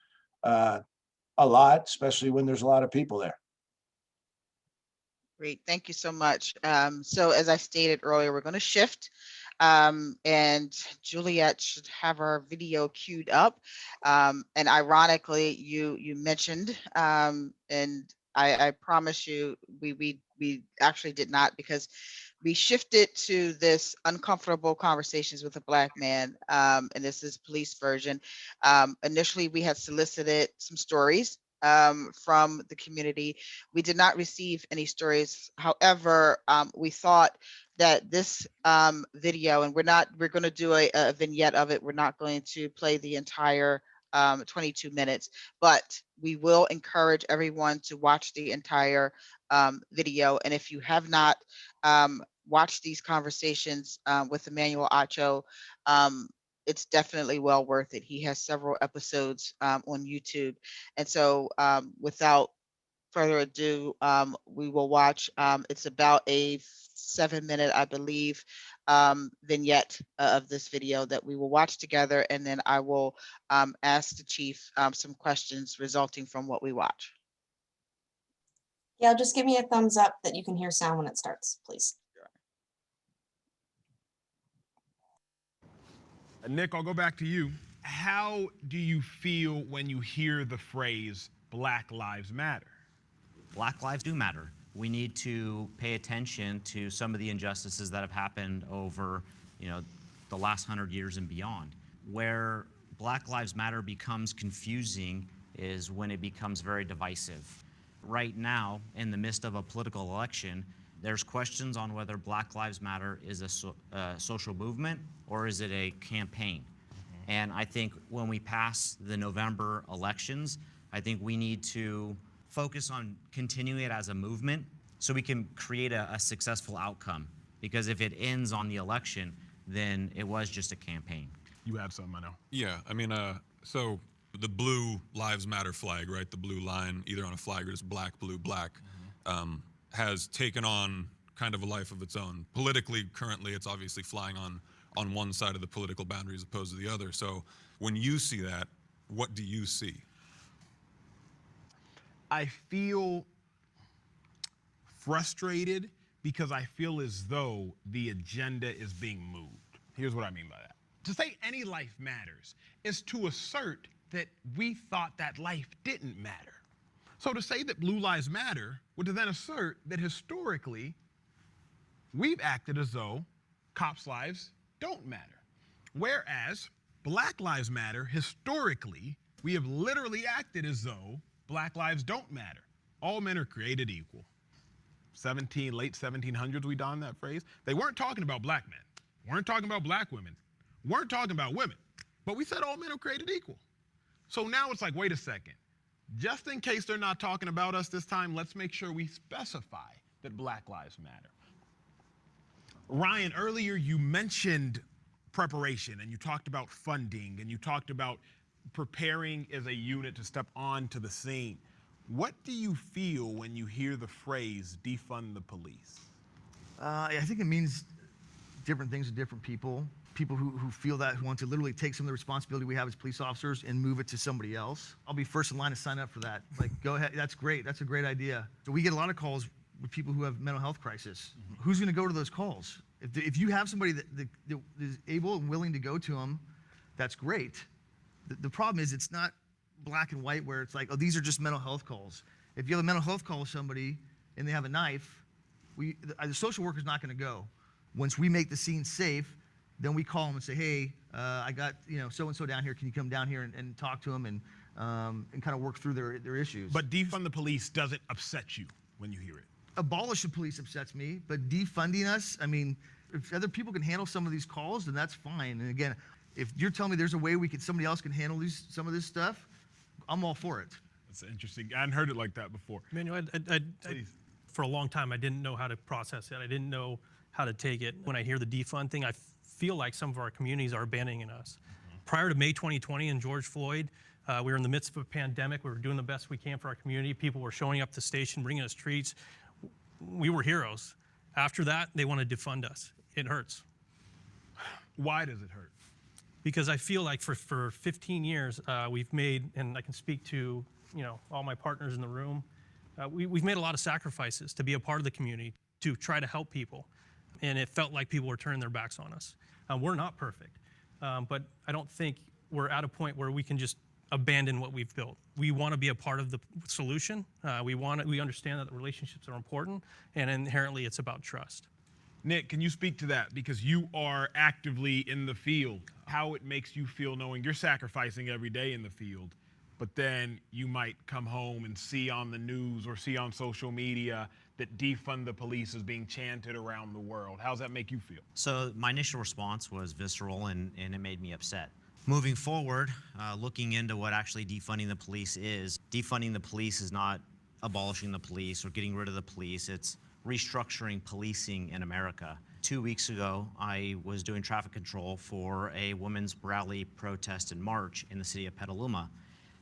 a lot, especially when there's a lot of people there. Great, thank you so much. So as I stated earlier, we're going to shift, and Juliet should have our video queued up. And ironically, you mentioned, and I promise you, we actually did not, because we shifted to this uncomfortable conversations with a Black man, and this is police version. Initially, we had solicited some stories from the community. We did not receive any stories. However, we thought that this video, and we're going to do a vignette of it. We're not going to play the entire 22 minutes, but we will encourage everyone to watch the entire video. And if you have not watched these conversations with Emmanuel Acho, it's definitely well worth it. He has several episodes on YouTube. And so without further ado, we will watch, it's about a 7-minute, I believe, vignette of this video that we will watch together. And then I will ask the chief some questions resulting from what we watch. Yeah, just give me a thumbs up that you can hear sound when it starts, please. Nick, I'll go back to you. How do you feel when you hear the phrase Black Lives Matter? Black lives do matter. We need to pay attention to some of the injustices that have happened over, the last 100 years and beyond. Where Black Lives Matter becomes confusing is when it becomes very divisive. Right now, in the midst of a political election, there's questions on whether Black Lives Matter is a social movement or is it a campaign. And I think when we pass the November elections, I think we need to focus on continuing it as a movement so we can create a successful outcome. Because if it ends on the election, then it was just a campaign. You have something, I know. Yeah, I mean, so the blue Lives Matter flag, right? The blue line, either on a flag or just black, blue, black, has taken on kind of a life of its own. Politically, currently, it's obviously flying on one side of the political boundary as opposed to the other. So when you see that, what do you see? I feel frustrated because I feel as though the agenda is being moved. Here's what I mean by that. To say any life matters is to assert that we thought that life didn't matter. So to say that blue lives matter would then assert that historically we've acted as though cops' lives don't matter. Whereas Black Lives Matter, historically, we have literally acted as though Black lives don't matter. All men are created equal. Late 1700s, we donned that phrase. They weren't talking about Black men, weren't talking about Black women, weren't talking about women, but we said all men are created equal. So now it's like, wait a second. Just in case they're not talking about us this time, let's make sure we specify that Black lives matter. Ryan, earlier you mentioned preparation and you talked about funding and you talked about preparing as a unit to step onto the scene. What do you feel when you hear the phrase defund the police? I think it means different things to different people. People who feel that, who want to literally take some of the responsibility we have as police officers and move it to somebody else. I'll be first in line to sign up for that. Like, go ahead, that's great, that's a great idea. So we get a lot of calls with people who have mental health crisis. Mm-hmm. Who's gonna go to those calls? If you have somebody that is able and willing to go to them, that's great. The problem is it's not black and white where it's like, oh, these are just mental health calls. If you have a mental health call with somebody and they have a knife, the social worker's not gonna go. Once we make the scene safe, then we call them and say, hey, I got so-and-so down here, can you come down here and talk to them and kind of work through their issues. But defund the police doesn't upset you when you hear it? Abolish the police upsets me, but defunding us, I mean, if other people can handle some of these calls, then that's fine. And again, if you're telling me there's a way somebody else can handle some of this stuff, I'm all for it. That's interesting. I hadn't heard it like that before. Manuel, for a long time, I didn't know how to process it. I didn't know how to take it. When I hear the defund thing, I feel like some of our communities are abandoning us. Mm-hmm. Prior to May 2020 and George Floyd, we were in the midst of a pandemic. We were doing the best we can for our community. People were showing up to the station, bringing us treats. We were heroes. After that, they want to defund us. It hurts. Why does it hurt? Because I feel like for 15 years, we've made, and I can speak to all my partners in the room. We've made a lot of sacrifices to be a part of the community, to try to help people. And it felt like people were turning their backs on us. We're not perfect, but I don't think we're at a point where we can just abandon what we've built. We want to be a part of the solution. We understand that the relationships are important, and inherently it's about trust. Nick, can you speak to that? Because you are actively in the field, how it makes you feel knowing you're sacrificing every day in the field, but then you might come home and see on the news or see on social media that defund the police is being chanted around the world. How does that make you feel? So my initial response was visceral, and it made me upset. Moving forward, looking into what actually defunding the police is not abolishing the police or getting rid of the police. It's restructuring policing in America. 2 weeks ago, I was doing traffic control for a women's rally, protest, and march in the city of Petaluma.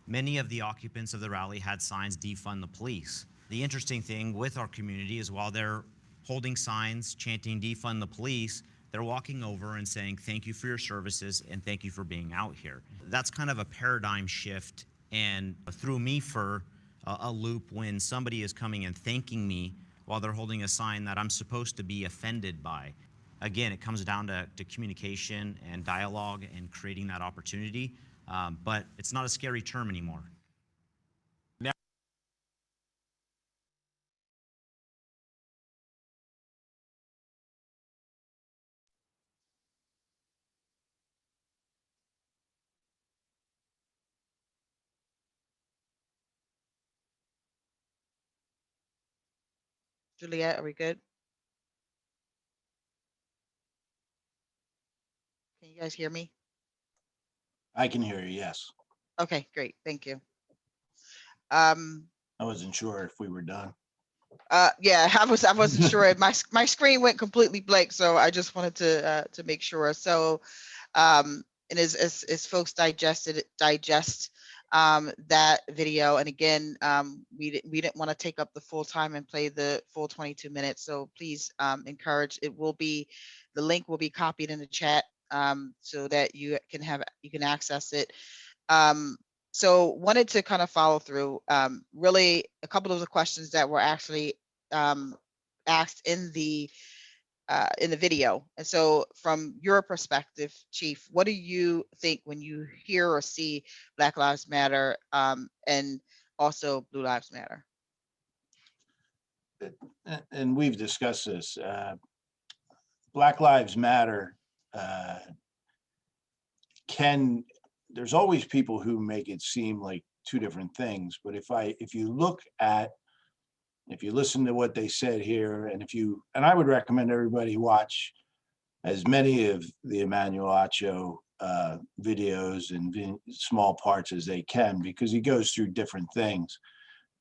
Many of the occupants of the rally had signs, defund the police. The interesting thing with our community is while they're holding signs chanting defund the police, they're walking over and saying, thank you for your services and thank you for being out here. That's kind of a paradigm shift, and threw me for a loop when somebody is coming and thanking me while they're holding a sign that I'm supposed to be offended by. Again, it comes down to communication and dialogue and creating that opportunity, but it's not a scary term anymore. Juliet, are we good? Can you guys hear me? I can hear you, yes. Okay, great. Thank you. I wasn't sure if we were done. Yeah, I wasn't sure. My screen went completely blank, so I just wanted to make sure. So, and as folks digest that video, and again, we didn't want to take up the full time and play the full 22 minutes. So please encourage. The link will be copied in the chat so that you can access it. So wanted to kind of follow through really a couple of the questions that were actually asked in the video. And so from your perspective, Chief, what do you think when you hear or see Black Lives Matter and also Blue Lives Matter? And we've discussed this. Black Lives Matter there's always people who make it seem like two different things. But if you listen to what they said here, and I would recommend everybody watch as many of the Emmanuel Acho videos and small parts as they can, because he goes through different things.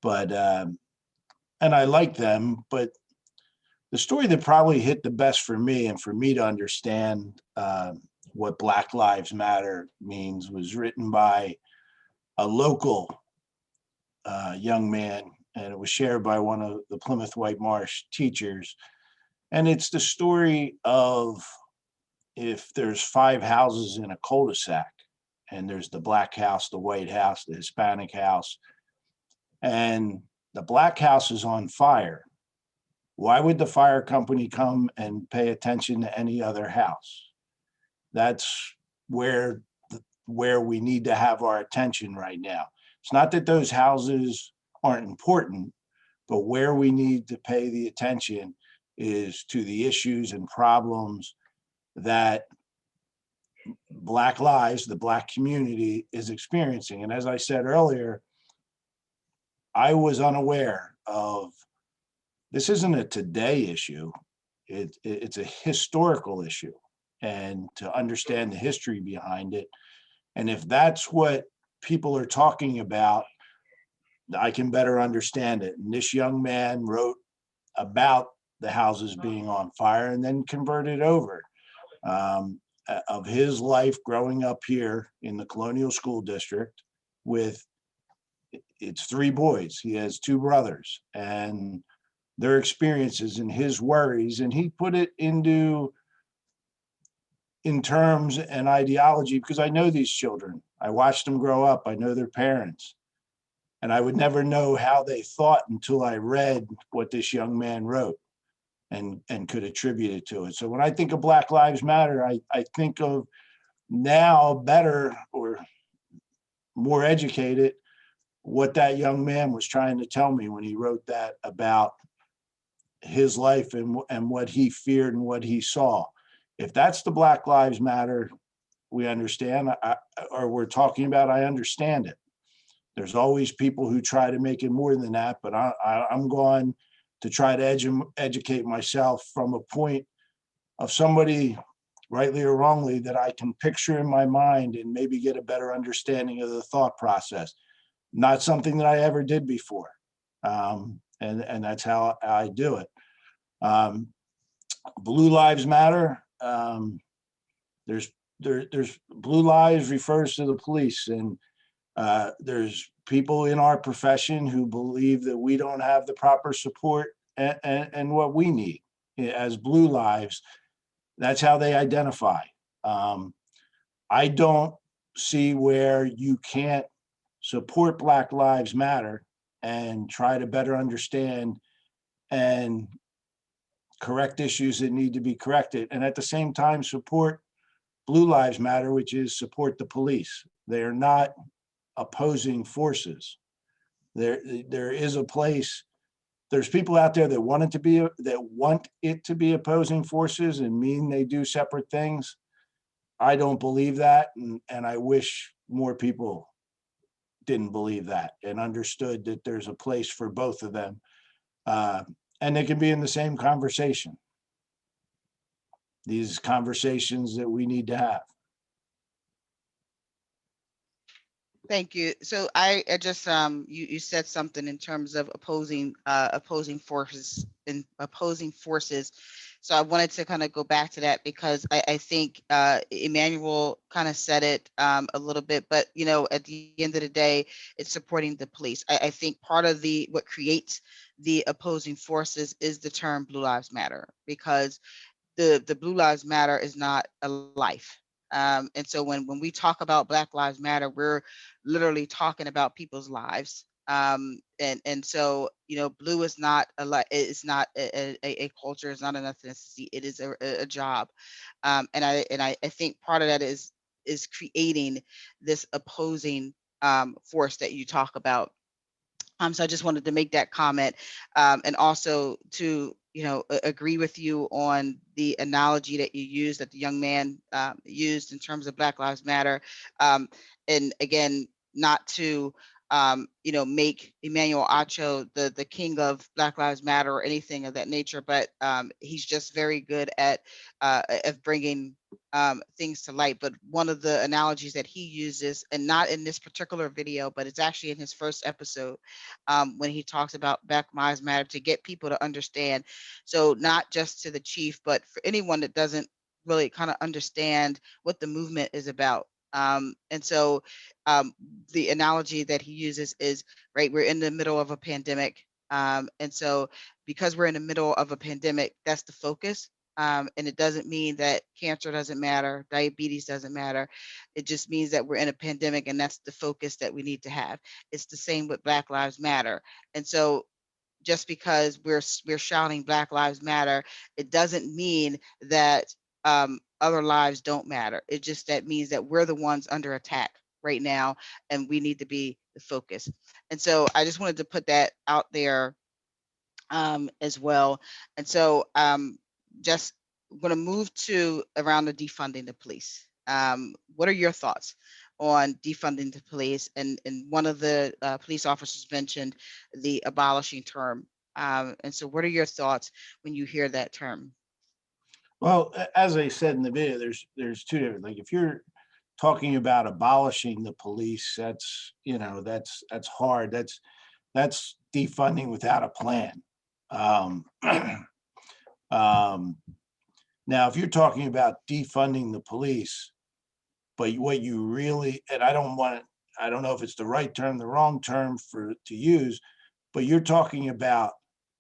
But and I like them, but the story that probably hit the best for me, and for me to understand what Black Lives Matter means, was written by a local young man, and it was shared by one of the Plymouth Whitemarsh teachers. And it's the story of, if there's 5 houses in a cul-de-sac, and there's the black house, the white house, the Hispanic house, and the black house is on fire, why would the fire company come and pay attention to any other house? That's where we need to have our attention right now. It's not that those houses aren't important, but where we need to pay the attention is to the issues and problems that Black lives, the Black community, is experiencing. And as I said earlier, I was unaware of, this isn't a today issue, it's a historical issue, and to understand the history behind it. And if that's what people are talking about, I can better understand it. And this young man wrote about the houses being on fire and then converted over of his life growing up here in the Colonial School District with its 3 boys. He has 2 brothers, and their experiences and his worries, and he put it in terms and ideology, because I know these children. I watched them grow up. I know their parents. And I would never know how they thought until I read what this young man wrote and could attribute it to it. So when I think of Black Lives Matter, I think of now better or more educated what that young man was trying to tell me when he wrote that about his life and what he feared and what he saw. If that's the Black Lives Matter we understand, or we're talking about, I understand it. There's always people who try to make it more than that, but I'm going to try to educate myself from a point of somebody, rightly or wrongly, that I can picture in my mind and maybe get a better understanding of the thought process. Not something that I ever did before. And that's how I do it. Blue Lives Matter. There's Blue Lives refers to the police, and there's people in our profession who believe that we don't have the proper support and what we need as Blue Lives. That's how they identify. I don't see where you can't support Black Lives Matter and try to better understand and correct issues that need to be corrected, and at the same time support Blue Lives Matter, which is support the police. They are not opposing forces. There is a place. There's people out there that want it to be opposing forces and mean they do separate things. I don't believe that, and I wish more people didn't believe that and understood that there's a place for both of them, and they can be in the same conversation. These conversations that we need to have. Thank you. So I just you said something in terms of opposing forces and opposing forces. So I wanted to kind of go back to that because I think Emmanuel kind of said it a little bit, but you know, at the end of the day, it's supporting the police. I think part of what creates the opposing forces is the term Blue Lives Matter, because the Blue Lives Matter is not a life. And so when we talk about Black Lives Matter, we're literally talking about people's lives. And so, you know, blue is not it's not a culture, it's not an ethnicity, it is a job. And I think part of that is creating this opposing force that you talk about. So I just wanted to make that comment, and also to, you know, agree with you on the analogy that you used, that the young man used in terms of Black Lives Matter. And again, not to, you know, make Emmanuel Acho the king of Black Lives Matter or anything of that nature, but he's just very good at bringing things to light. But one of the analogies that he uses, and not in this particular video, but it's actually in his first episode, when he talks about Black Lives Matter, to get people to understand. So not just to the chief, but for anyone that doesn't really kind of understand what the movement is about. And so the analogy that he uses is, right, we're in the middle of a pandemic. And so because we're in the middle of a pandemic, that's the focus. And it doesn't mean that cancer doesn't matter, diabetes doesn't matter. It just means that we're in a pandemic, and that's the focus that we need to have. It's the same with Black Lives Matter. And so just because we're shouting Black Lives Matter, it doesn't mean that other lives don't matter. It just that means that we're the ones under attack right now, and we need to be the focus. And so I just wanted to put that out there as well. And so just going to move to around the defunding the police. What are your thoughts on defunding the police? And one of the police officers mentioned the abolishing term. And so what are your thoughts when you hear that term? Well, as I said in the video, there's two different, like if you're talking about abolishing the police, that's, you know, that's hard. That's defunding without a plan. Now, if you're talking about defunding the police, but what you really, and I don't know if it's the right term, the wrong term to use, but you're talking about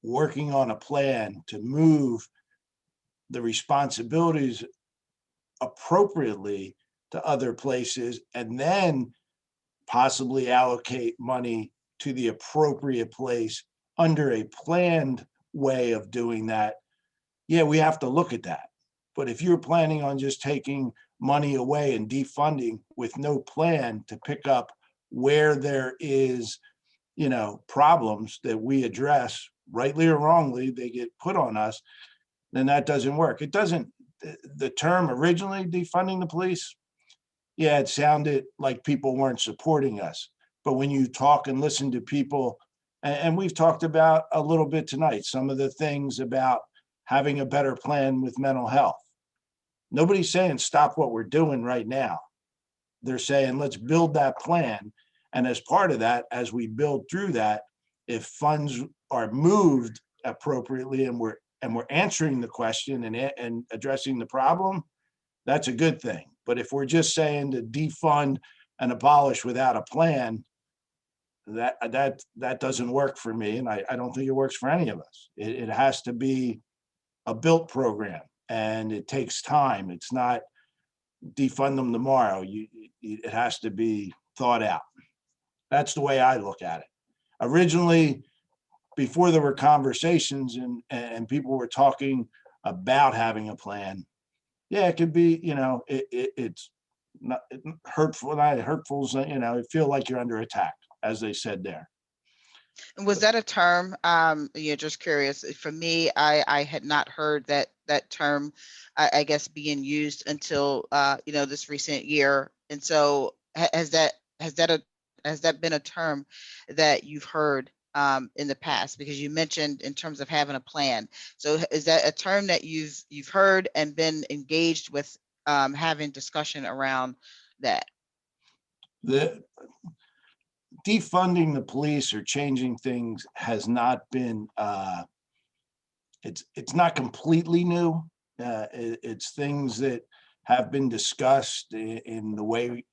working on a plan to move the responsibilities appropriately to other places, and then possibly allocate money to the appropriate place under a planned way of doing that, yeah, we have to look at that. But if you're planning on just taking money away and defunding with no plan to pick up where there is, problems that we address, rightly or wrongly, they get put on us, then that doesn't work. It doesn't, the term originally defunding the police, yeah, it sounded like people weren't supporting us. But when you talk and listen to people, and we've talked about a little bit tonight, some of the things about having a better plan with mental health. Nobody's saying stop what we're doing right now. They're saying let's build that plan. And as part of that, as we build through that, if funds are moved appropriately and we're answering the question and addressing the problem, that's a good thing. But if we're just saying to defund and abolish without a plan, that doesn't work for me, and I don't think it works for any of us. It has to be a built program, and it takes time. It's not defund them tomorrow. It has to be thought out. That's the way I look at it. Originally, before there were conversations and people were talking about having a plan, yeah, it could be, it's not hurtful, not hurtful, you feel like you're under attack, as they said there. And was that a term? Just curious. For me, I had not heard that term, I guess, being used until this recent year. And so, has that been a term that you've heard in the past? Because you mentioned in terms of having a plan. So, is that a term that you've heard and been engaged with, having discussion around that? The defunding the police or changing things has not been, it's not completely new. It's things that have been discussed in the way,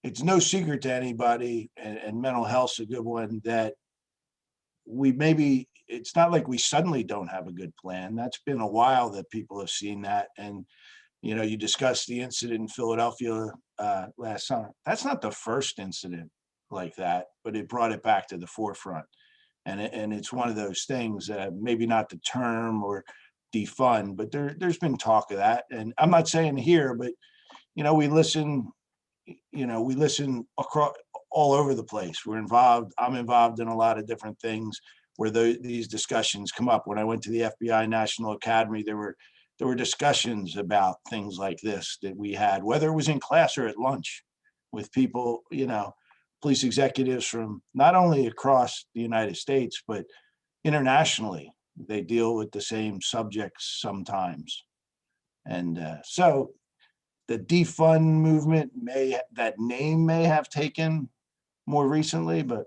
it's no secret to anybody, and mental health's a good one, that it's not like we suddenly don't have a good plan. That's been a while that people have seen that. And, you discussed the incident in Philadelphia last summer. That's not the first incident like that, but it brought it back to the forefront. And it's one of those things, maybe not the term or defund, but there's been talk of that. And I'm not saying here, but, we listen across all over the place. I'm involved in a lot of different things where these discussions come up. When I went to the FBI National Academy, there were discussions about things like this that we had, whether it was in class or at lunch, with people, police executives from not only across the United States, but internationally. They deal with the same subjects sometimes. And so the defund movement that name may have taken more recently, but.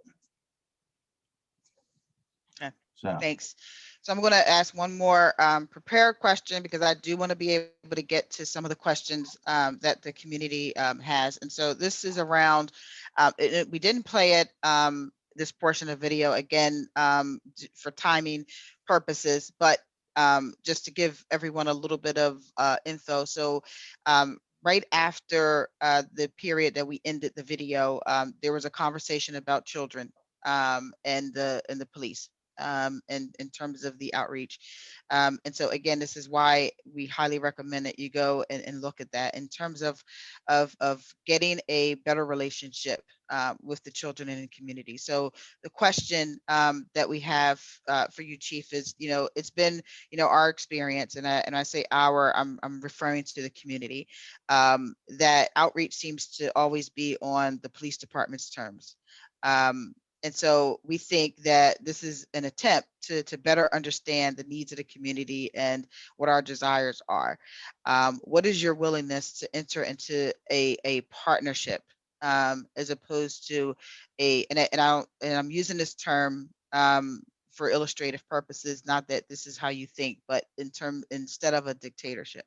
Okay. So. Thanks. So I'm going to ask one more prepared question, because I do want to be able to get to some of the questions that the community has. And so this is around, we didn't play it, this portion of video again, for timing purposes, but just to give everyone a little bit of info. So right after the period that we ended the video, there was a conversation about children and the police. And in terms of the outreach. And so again, this is why we highly recommend that you go and look at that in terms of getting a better relationship with the children in the community. So the question that we have for you, Chief, is, it's been, our experience, and I say I'm referring to the community, that outreach seems to always be on the police department's terms. And so we think that this is an attempt to better understand the needs of the community and what our desires are. What is your willingness to enter into a partnership, as opposed to I'm using this term for illustrative purposes, not that this is how you think, but instead of a dictatorship?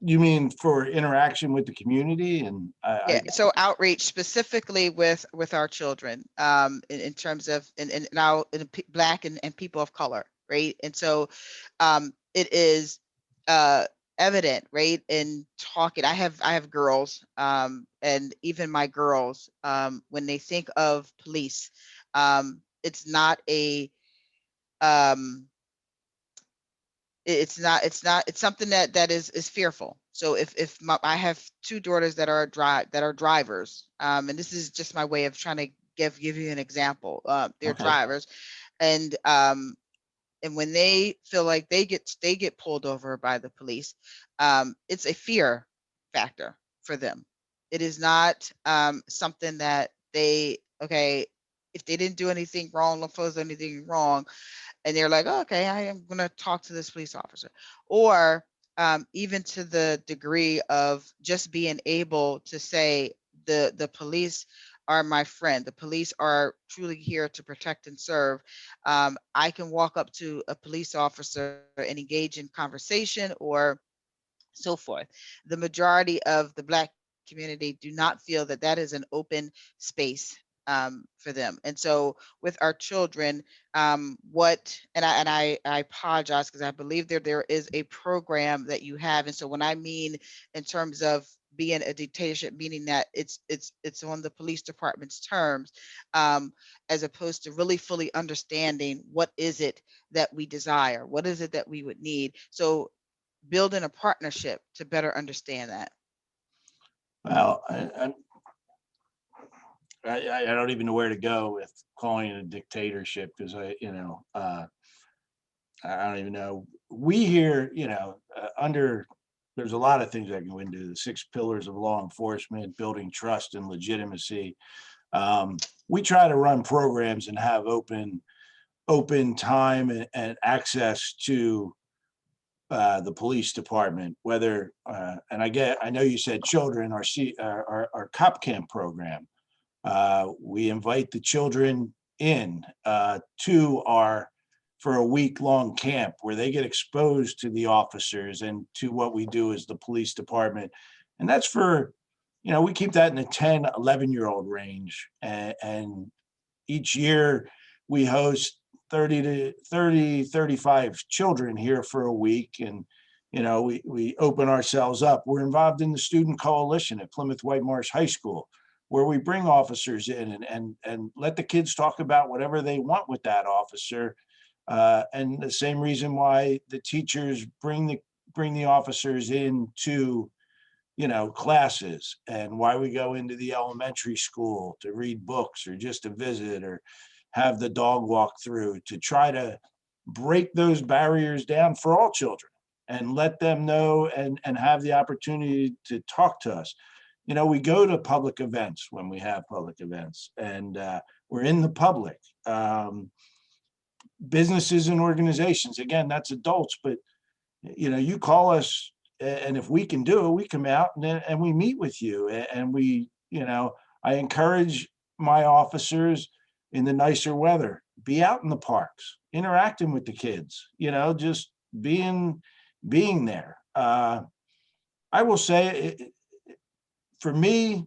You mean for interaction with the community? And so outreach specifically with our children, in terms of and now in Black and people of color, right? And so it is evident, right? In talking, I have girls, and even my girls, when they think of police, it's not a, um, it's something that is fearful. So if I have two daughters that are drivers, and this is just my way of trying to give you an example. They're Okay. drivers, and when they feel like they get pulled over by the police, it's a fear factor for them. It is not something that okay, if they didn't do anything wrong, don't suppose anything wrong, and they're like, oh, okay, I am going to talk to this police officer. Or even to the degree of just being able to say the police are my friend. The police are truly here to protect and serve. I can walk up to a police officer and engage in conversation or so forth. The majority of the Black community do not feel that that is an open space for them. And so with our children, and I apologize because I believe there is a program that you have. And so when I mean in terms of being a dictatorship, meaning that it's on the police department's terms, as opposed to really fully understanding what is it that we desire, what is it that we would need. So building a partnership to better understand that. Well, I don't even know where to go with calling it a dictatorship because I don't even know. We here, there's a lot of things that go into the 6 pillars of law enforcement, building trust and legitimacy. We try to run programs and have open time and access to the police department, whether and I know you said children, our cop camp program. We invite the children in to for a week-long camp where they get exposed to the officers and to what we do as the police department. And that's for, we keep that in the 10, 11-year-old range. And each year we host 35 children here for a week. And, we open ourselves up. We're involved in the student coalition at Plymouth Whitemarsh High School, where we bring officers in and let the kids talk about whatever they want with that officer. And the same reason why the teachers bring the officers into, classes, and why we go into the elementary school to read books or just to visit or have the dog walk through, to try to break those barriers down for all children and let them know and have the opportunity to talk to us. We go to public events when we have public events, and we're in the public. Businesses and organizations, again, that's adults, but you call us, and if we can do it, we come out and we meet with you, and I encourage my officers in the nicer weather, be out in the parks, interacting with the kids, just being there. I will say, for me,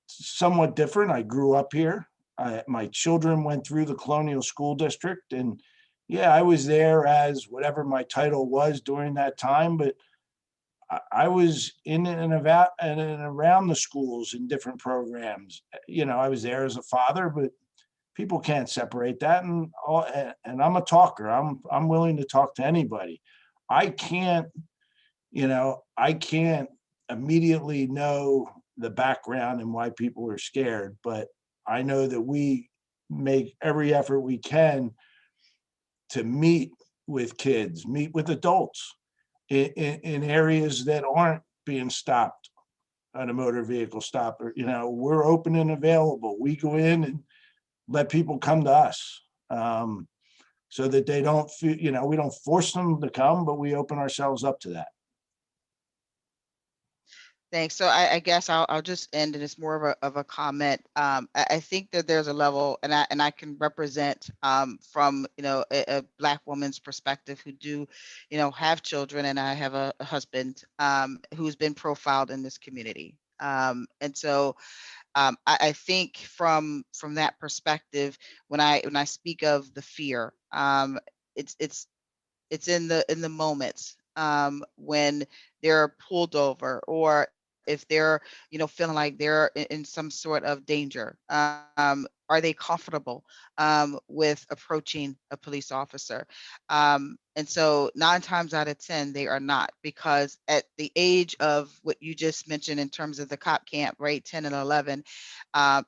somewhat different. I grew up here. My children went through the Colonial School District, and yeah, I was there as whatever my title was during that time, but I was in and about and around the schools in different programs. I was there as a father, but people can't separate that. And I'm a talker. I'm willing to talk to anybody. I can't immediately know the background and why people are scared, but I know that we make every effort we can to meet with kids, meet with adults in areas that aren't being stopped on a motor vehicle stop. Or, we're open and available. We go in and let people come to us, so that they don't feel, we don't force them to come, but we open ourselves up to that. Thanks. So I guess I'll just end, and it's more of a comment. I think that there's a level, and I can represent from a Black woman's perspective who do have children, and I have a husband who's been profiled in this community, and so I think from that perspective, when I speak of the fear, it's in the moments when they're pulled over, or if they're, feeling like they're in some sort of danger. Are they comfortable with approaching a police officer? And so 9 times out of 10, they are not, because at the age of what you just mentioned in terms of the cop camp, right, 10 and 11, at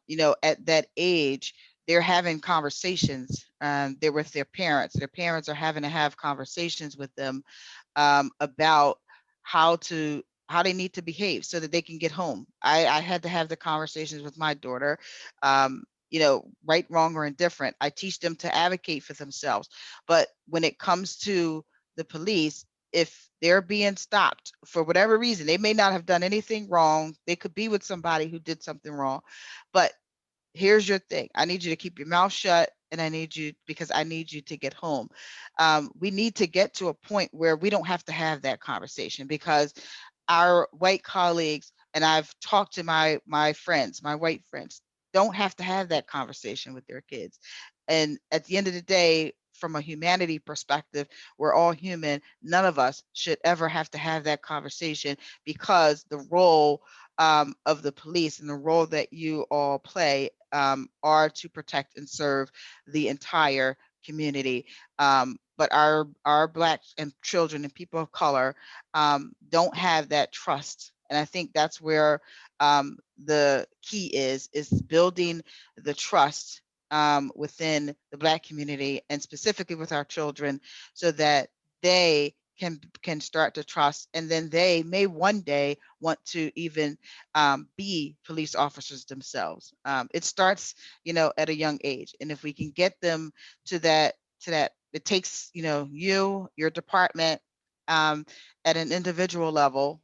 that age, they're having conversations. They're with their parents. Their parents are having to have conversations with them about how they need to behave so that they can get home. I had to have the conversations with my daughter, right, wrong, or indifferent. I teach them to advocate for themselves. But when it comes to the police, if they're being stopped for whatever reason, they may not have done anything wrong. They could be with somebody who did something wrong. But here's your thing. I need you to keep your mouth shut, and I need you to get home. We need to get to a point where we don't have to have that conversation, because our white colleagues, and I've talked to my friends, my white friends, don't have to have that conversation with their kids. And at the end of the day, from a humanity perspective, we're all human. None of us should ever have to have that conversation, because the role of the police and the role that you all play are to protect and serve the entire community. But our Black and children and people of color don't have that trust. And I think that's where the key is building the trust within the Black community, and specifically with our children, so that they can start to trust, and then they may one day want to even be police officers themselves. It starts, at a young age, and if we can get them to that, it takes, your department at an individual level,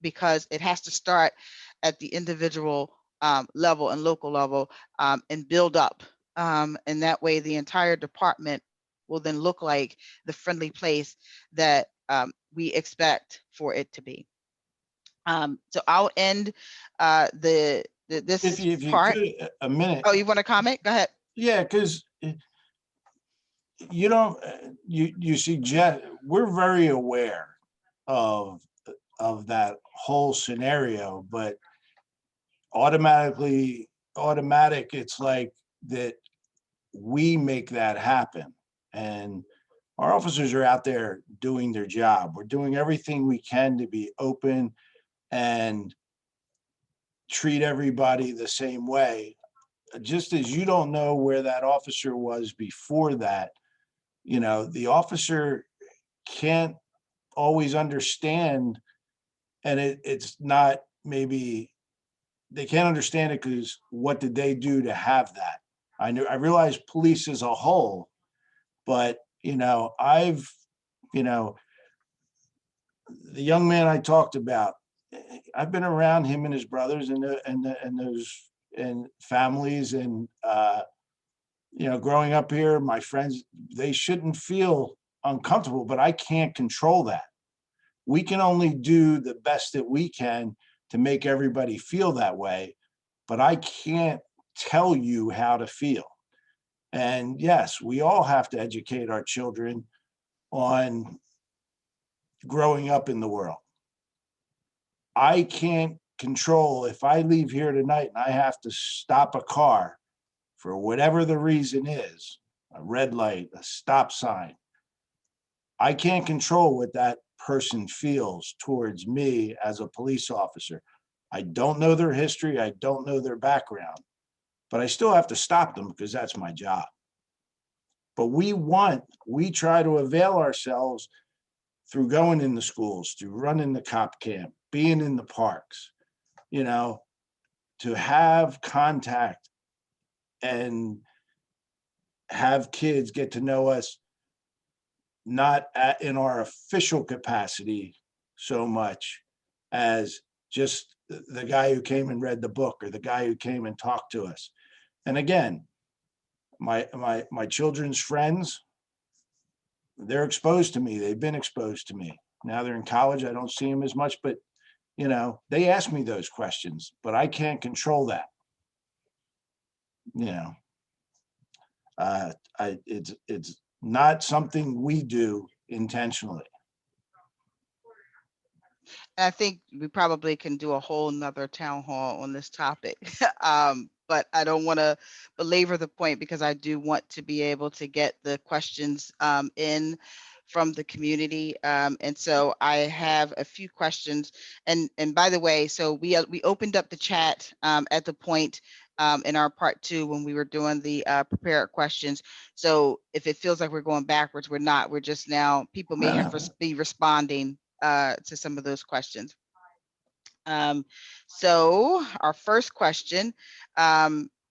because it has to start at the individual level and local level, and build up. And that way the entire department will then look like the friendly place that we expect for it to be. So I'll end this If you part. could, a minute. Oh, you want to comment? Go ahead. Yeah, because you don't, you suggest, we're very aware of that whole scenario, but automatic, it's like that we make that happen. And our officers are out there doing their job. We're doing everything we can to be open and treat everybody the same way. Just as you don't know where that officer was before that, the officer can't always understand, and it's not, maybe they can't understand it because what did they do to have that? I realize police as a whole, but I've, the young man I talked about, I've been around him and his brothers and those and families, and growing up here, my friends, they shouldn't feel uncomfortable, but I can't control that. We can only do the best that we can to make everybody feel that way, but I can't tell you how to feel. And yes, we all have to educate our children on growing up in the world. I can't control, if I leave here tonight and I have to stop a car for whatever the reason is, a red light, a stop sign, I can't control what that person feels towards me as a police officer. I don't know their history. I don't know their background, but I still have to stop them because that's my job. But we try to avail ourselves through going in the schools, through running the cop camp, being in the parks, to have contact and have kids get to know us, not in our official capacity so much as just the guy who came and read the book, or the guy who came and talked to us. And again, my children's friends, they're exposed to me. They've been exposed to me. Now they're in college. I don't see them as much, but they ask me those questions, but I can't control that. It's not something we do intentionally. I think we probably can do a whole nother town hall on this topic. But I don't want to belabor the point because I do want to be able to get the questions in from the community. And so I have a few questions. And by the way, so we opened up the chat at the point in our part 2 when we were doing the prepared questions. So if it feels like we're going backwards, we're not. We're just now, people may have be responding to some of those questions. So our first question,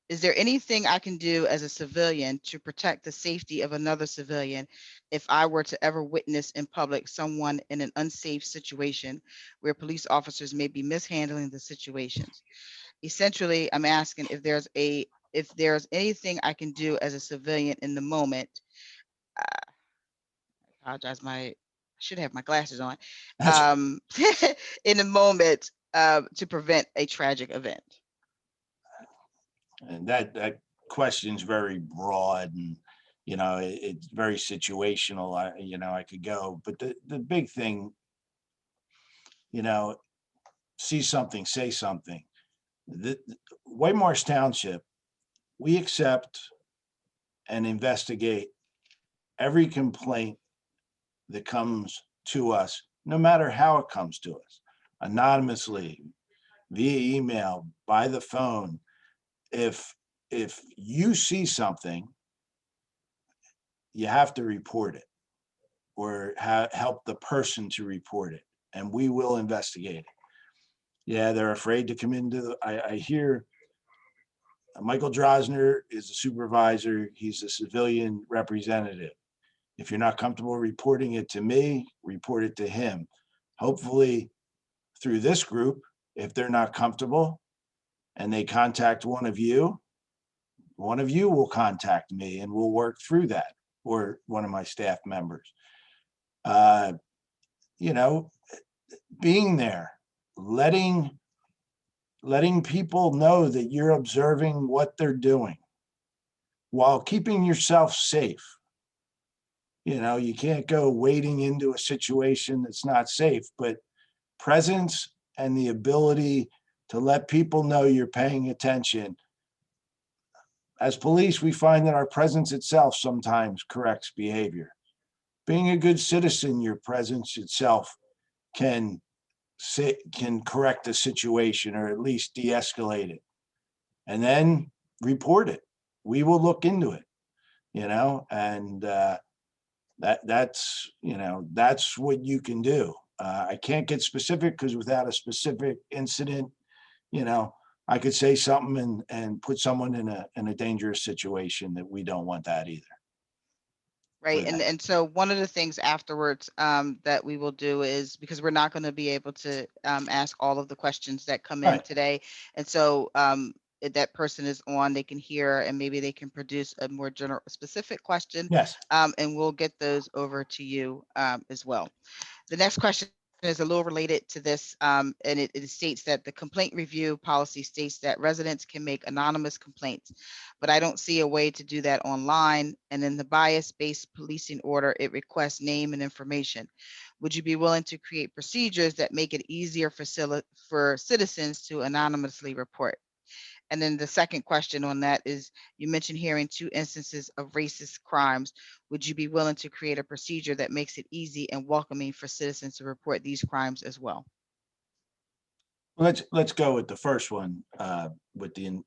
is there anything I can do as a civilian to protect the safety of another civilian if I were to ever witness in public someone in an unsafe situation where police officers may be mishandling the situations? Essentially, I'm asking if there's anything I can do as a civilian in the moment. I apologize, I should have my glasses on. In the moment to prevent a tragic event. And that question's very broad, and it's very situational. I could go, but the big thing, see something, say something. The Whitemarsh Township, we accept and investigate every complaint that comes to us, no matter how it comes to us, anonymously, via email, by the phone. If you see something, you have to report it or help the person to report it, and we will investigate it. Yeah, they're afraid to come into I hear Michael Drosner is a supervisor. He's a civilian representative. If you're not comfortable reporting it to me, report it to him. Hopefully through this group, if they're not comfortable and they contact one of you will contact me and we'll work through that, or one of my staff members. Being there, letting people know that you're observing what they're doing while keeping yourself safe. You can't go wading into a situation that's not safe, but presence and the ability to let people know you're paying attention. As police, we find that our presence itself sometimes corrects behavior. Being a good citizen, your presence itself can correct a situation, or at least de-escalate it, and then report it. We will look into it, and that's what you can do. I can't get specific because without a specific incident, I could say something and put someone in a dangerous situation that we don't want that either. Right. And so one of the things afterwards that we will do is, because we're not going to be able to ask all of the questions that come in today. And so if that person is on, they can hear and maybe they can produce a more general specific question. Yes. And we'll get those over to you as well. The next question is a little related to this, and it states that the complaint review policy states that residents can make anonymous complaints, but I don't see a way to do that online. And in the bias-based policing order, it requests name and information. Would you be willing to create procedures that make it easier for citizens to anonymously report? And then the second question on that is, you mentioned hearing 2 instances of racist crimes. Would you be willing to create a procedure that makes it easy and welcoming for citizens to report these crimes as well? Let's go with the first one, with the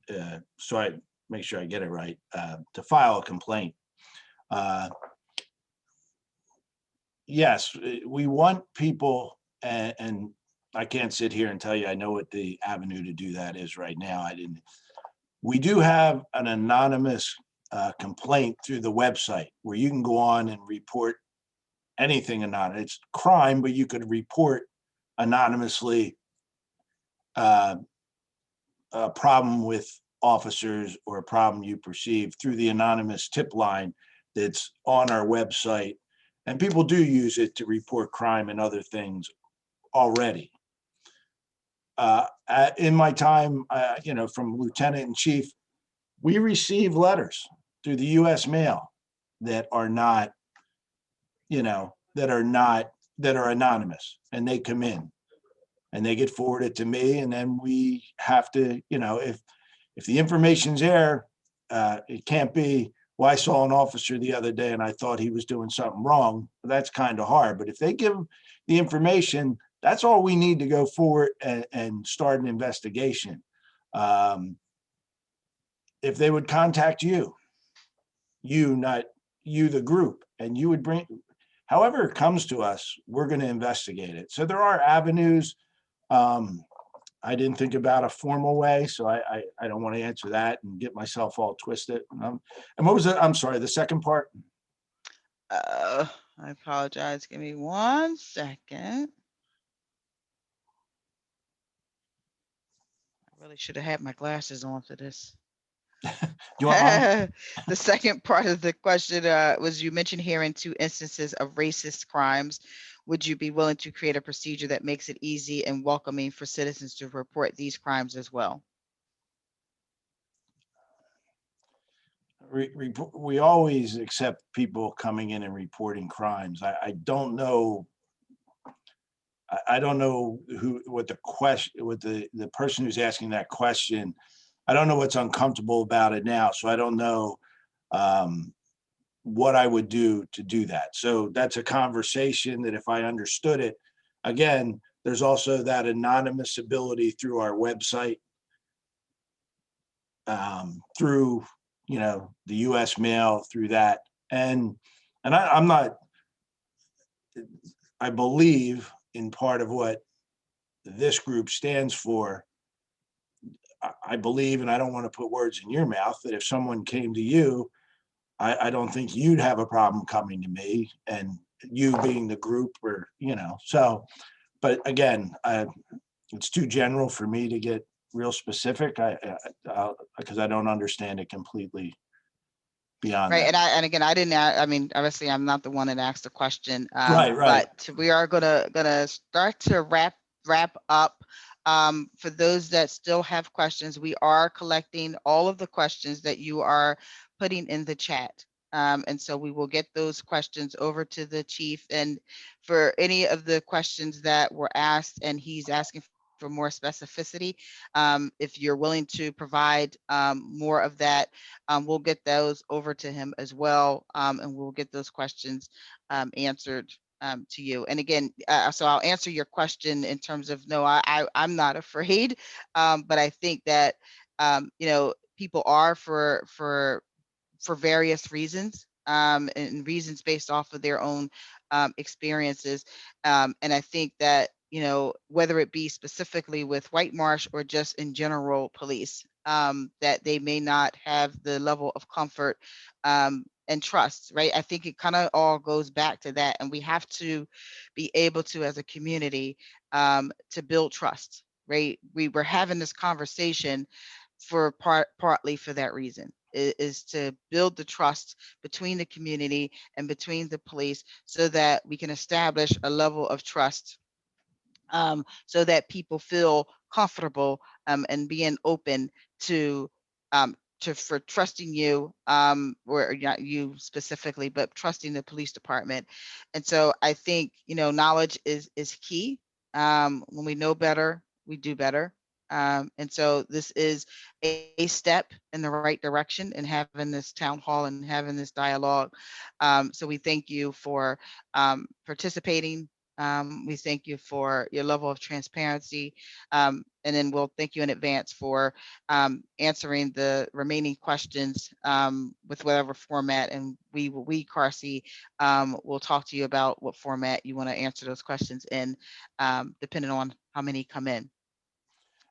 so I make sure I get it right. To file a complaint. Yes, we want people, and I can't sit here and tell you I know what the avenue to do that is right now. We do have an anonymous complaint through the website where you can go on and report anything anonymous. It's crime, but you could report anonymously a problem with officers or a problem you perceive through the anonymous tip line that's on our website. And people do use it to report crime and other things already. In my time, from lieutenant and chief, we receive letters through the U.S. mail that are not, that are anonymous, and they come in. and they get forwarded to me, and then we have to, if the information's there, it can't be, well, I saw an officer the other day and I thought he was doing something wrong. That's kind of hard. But if they give the information, that's all we need to go forward and start an investigation. If they would contact you, not you, the group, and you would bring, however it comes to us, we're going to investigate it. So there are avenues. I didn't think about a formal way, so I don't want to answer that and get myself all twisted. And what was it? I'm sorry, the second part? I apologize. Give me 1 second. I really should have had my glasses on for this. You want mine? The second part of the question was, you mentioned hearing 2 instances of racist crimes. Would you be willing to create a procedure that makes it easy and welcoming for citizens to report these crimes as well? We always accept people coming in and reporting crimes. I don't know. I don't know what the person who's asking that question, I don't know what's uncomfortable about it now. So I don't know what I would do to do that. So that's a conversation that, if I understood it, again, there's also that anonymous ability through our website, through, the US mail, through that. And I believe in part of what this group stands for. I believe, and I don't want to put words in your mouth, that if someone came to you, I don't think you'd have a problem coming to me, and you being the group, or, so, but again, it's too general for me to get real specific, because I don't understand it completely beyond Right. that. And again, I didn't, I mean, obviously I'm not the one that asked the question. Right. But we are gonna start to wrap up. For those that still have questions, we are collecting all of the questions that you are putting in the chat. And so we will get those questions over to the chief. And for any of the questions that were asked and he's asking for more specificity, if you're willing to provide more of that, we'll get those over to him as well. And we'll get those questions answered to you. And again, so I'll answer your question in terms of, no, I'm not afraid, but I think that, people are for various reasons, and reasons based off of their own experiences. And I think that, whether it be specifically with Whitemarsh or just in general police, that they may not have the level of comfort and trust, right? I think it kind of all goes back to that. And we have to be able to, as a community, to build trust, right? We were having this conversation for partly for that reason, is to build the trust between the community and between the police, so that we can establish a level of trust, so that people feel comfortable and being open to for trusting you, or not you specifically, but trusting the police department. And so I think, knowledge is key. When we know better, we do better. And so this is a step in the right direction in having this town hall and having this dialogue. So we thank you for participating. We thank you for your level of transparency. And then we'll thank you in advance for answering the remaining questions with whatever format. And we CAARSEA, will talk to you about what format you want to answer those questions in, depending on how many come in.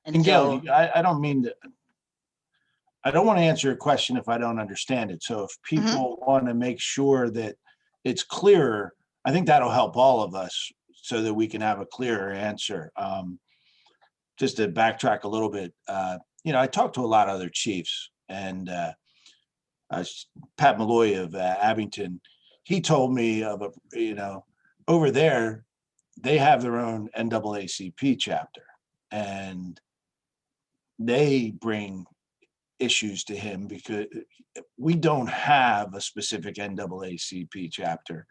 And Gail, I don't mean to, I don't want to answer a question if I don't understand it. So if people want to make sure that it's clearer, I think that'll help all of us so that we can have a clearer answer. Just to backtrack a little bit, I talked to a lot of other chiefs, and Pat Malloy of Abington, he told me of over there, they have their own NAACP chapter, and they bring issues to him because we don't have a specific NAACP chapter.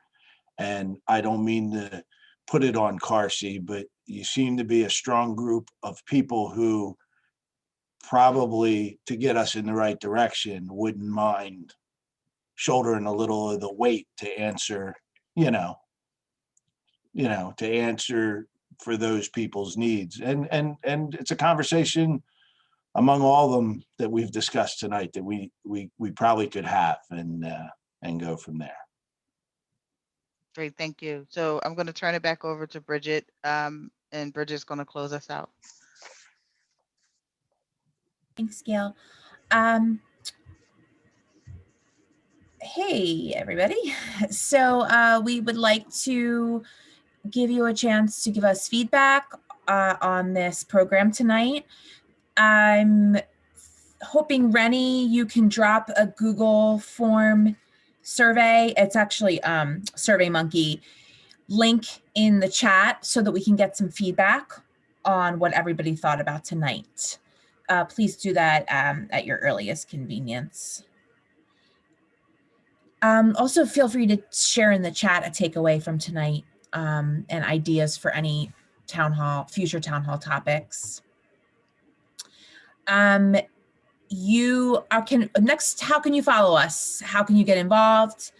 And I don't mean to put it on CAARSEA, but you seem to be a strong group of people who probably, to get us in the right direction, wouldn't mind shouldering a little of the weight to answer, to answer for those people's needs. And it's a conversation among all of them that we've discussed tonight that we probably could have and go from there. Great, thank you. So I'm going to turn it back over to Bridget, and Bridget's going to close us out. Thanks, Gail. Hey, everybody. So we would like to give you a chance to give us feedback on this program tonight. I'm hoping, Rennie, you can drop a Google form survey. It's actually SurveyMonkey link in the chat so that we can get some feedback on what everybody thought about tonight. Please do that at your earliest convenience. Also, feel free to share in the chat a takeaway from tonight and ideas for any future town hall topics. How can you follow us? How can you get involved?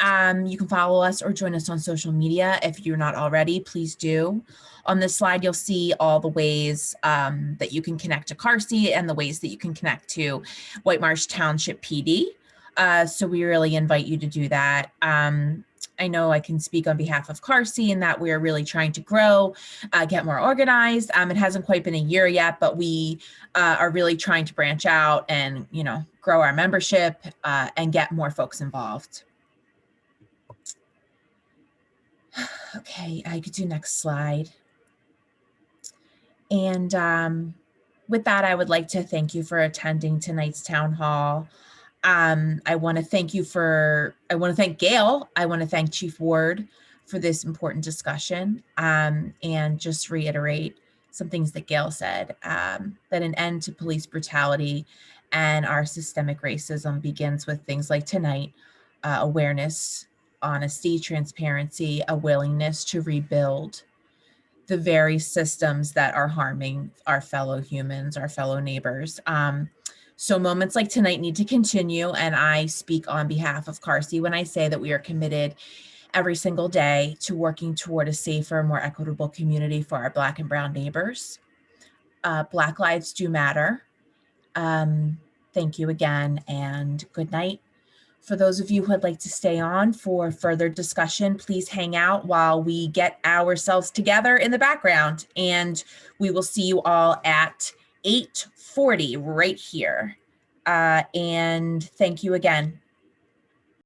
You can follow us or join us on social media. If you're not already, please do. On this slide, you'll see all the ways that you can connect to CAARSEA and the ways that you can connect to Whitemarsh Township PD. So we really invite you to do that. I know I can speak on behalf of CAARSEA in that we're really trying to grow, get more organized. It hasn't quite been a year yet, but we are really trying to branch out and, grow our membership and get more folks involved. Okay, I could do next slide. And with that, I would like to thank you for attending tonight's town hall. I want to thank Gail. I want to thank Chief Ward for this important discussion, and just reiterate some things that Gail said, that an end to police brutality and our systemic racism begins with things like tonight, awareness, honesty, transparency, a willingness to rebuild the very systems that are harming our fellow humans, our fellow neighbors. So moments like tonight need to continue, and I speak on behalf of CAARSEA when I say that we are committed every single day to working toward a safer, more equitable community for our Black and Brown neighbors. Black lives do matter. Thank you again, and good night. For those of you who would like to stay on for further discussion, please hang out while we get ourselves together in the background, and we will see you all at 8:40 right here. And thank you again.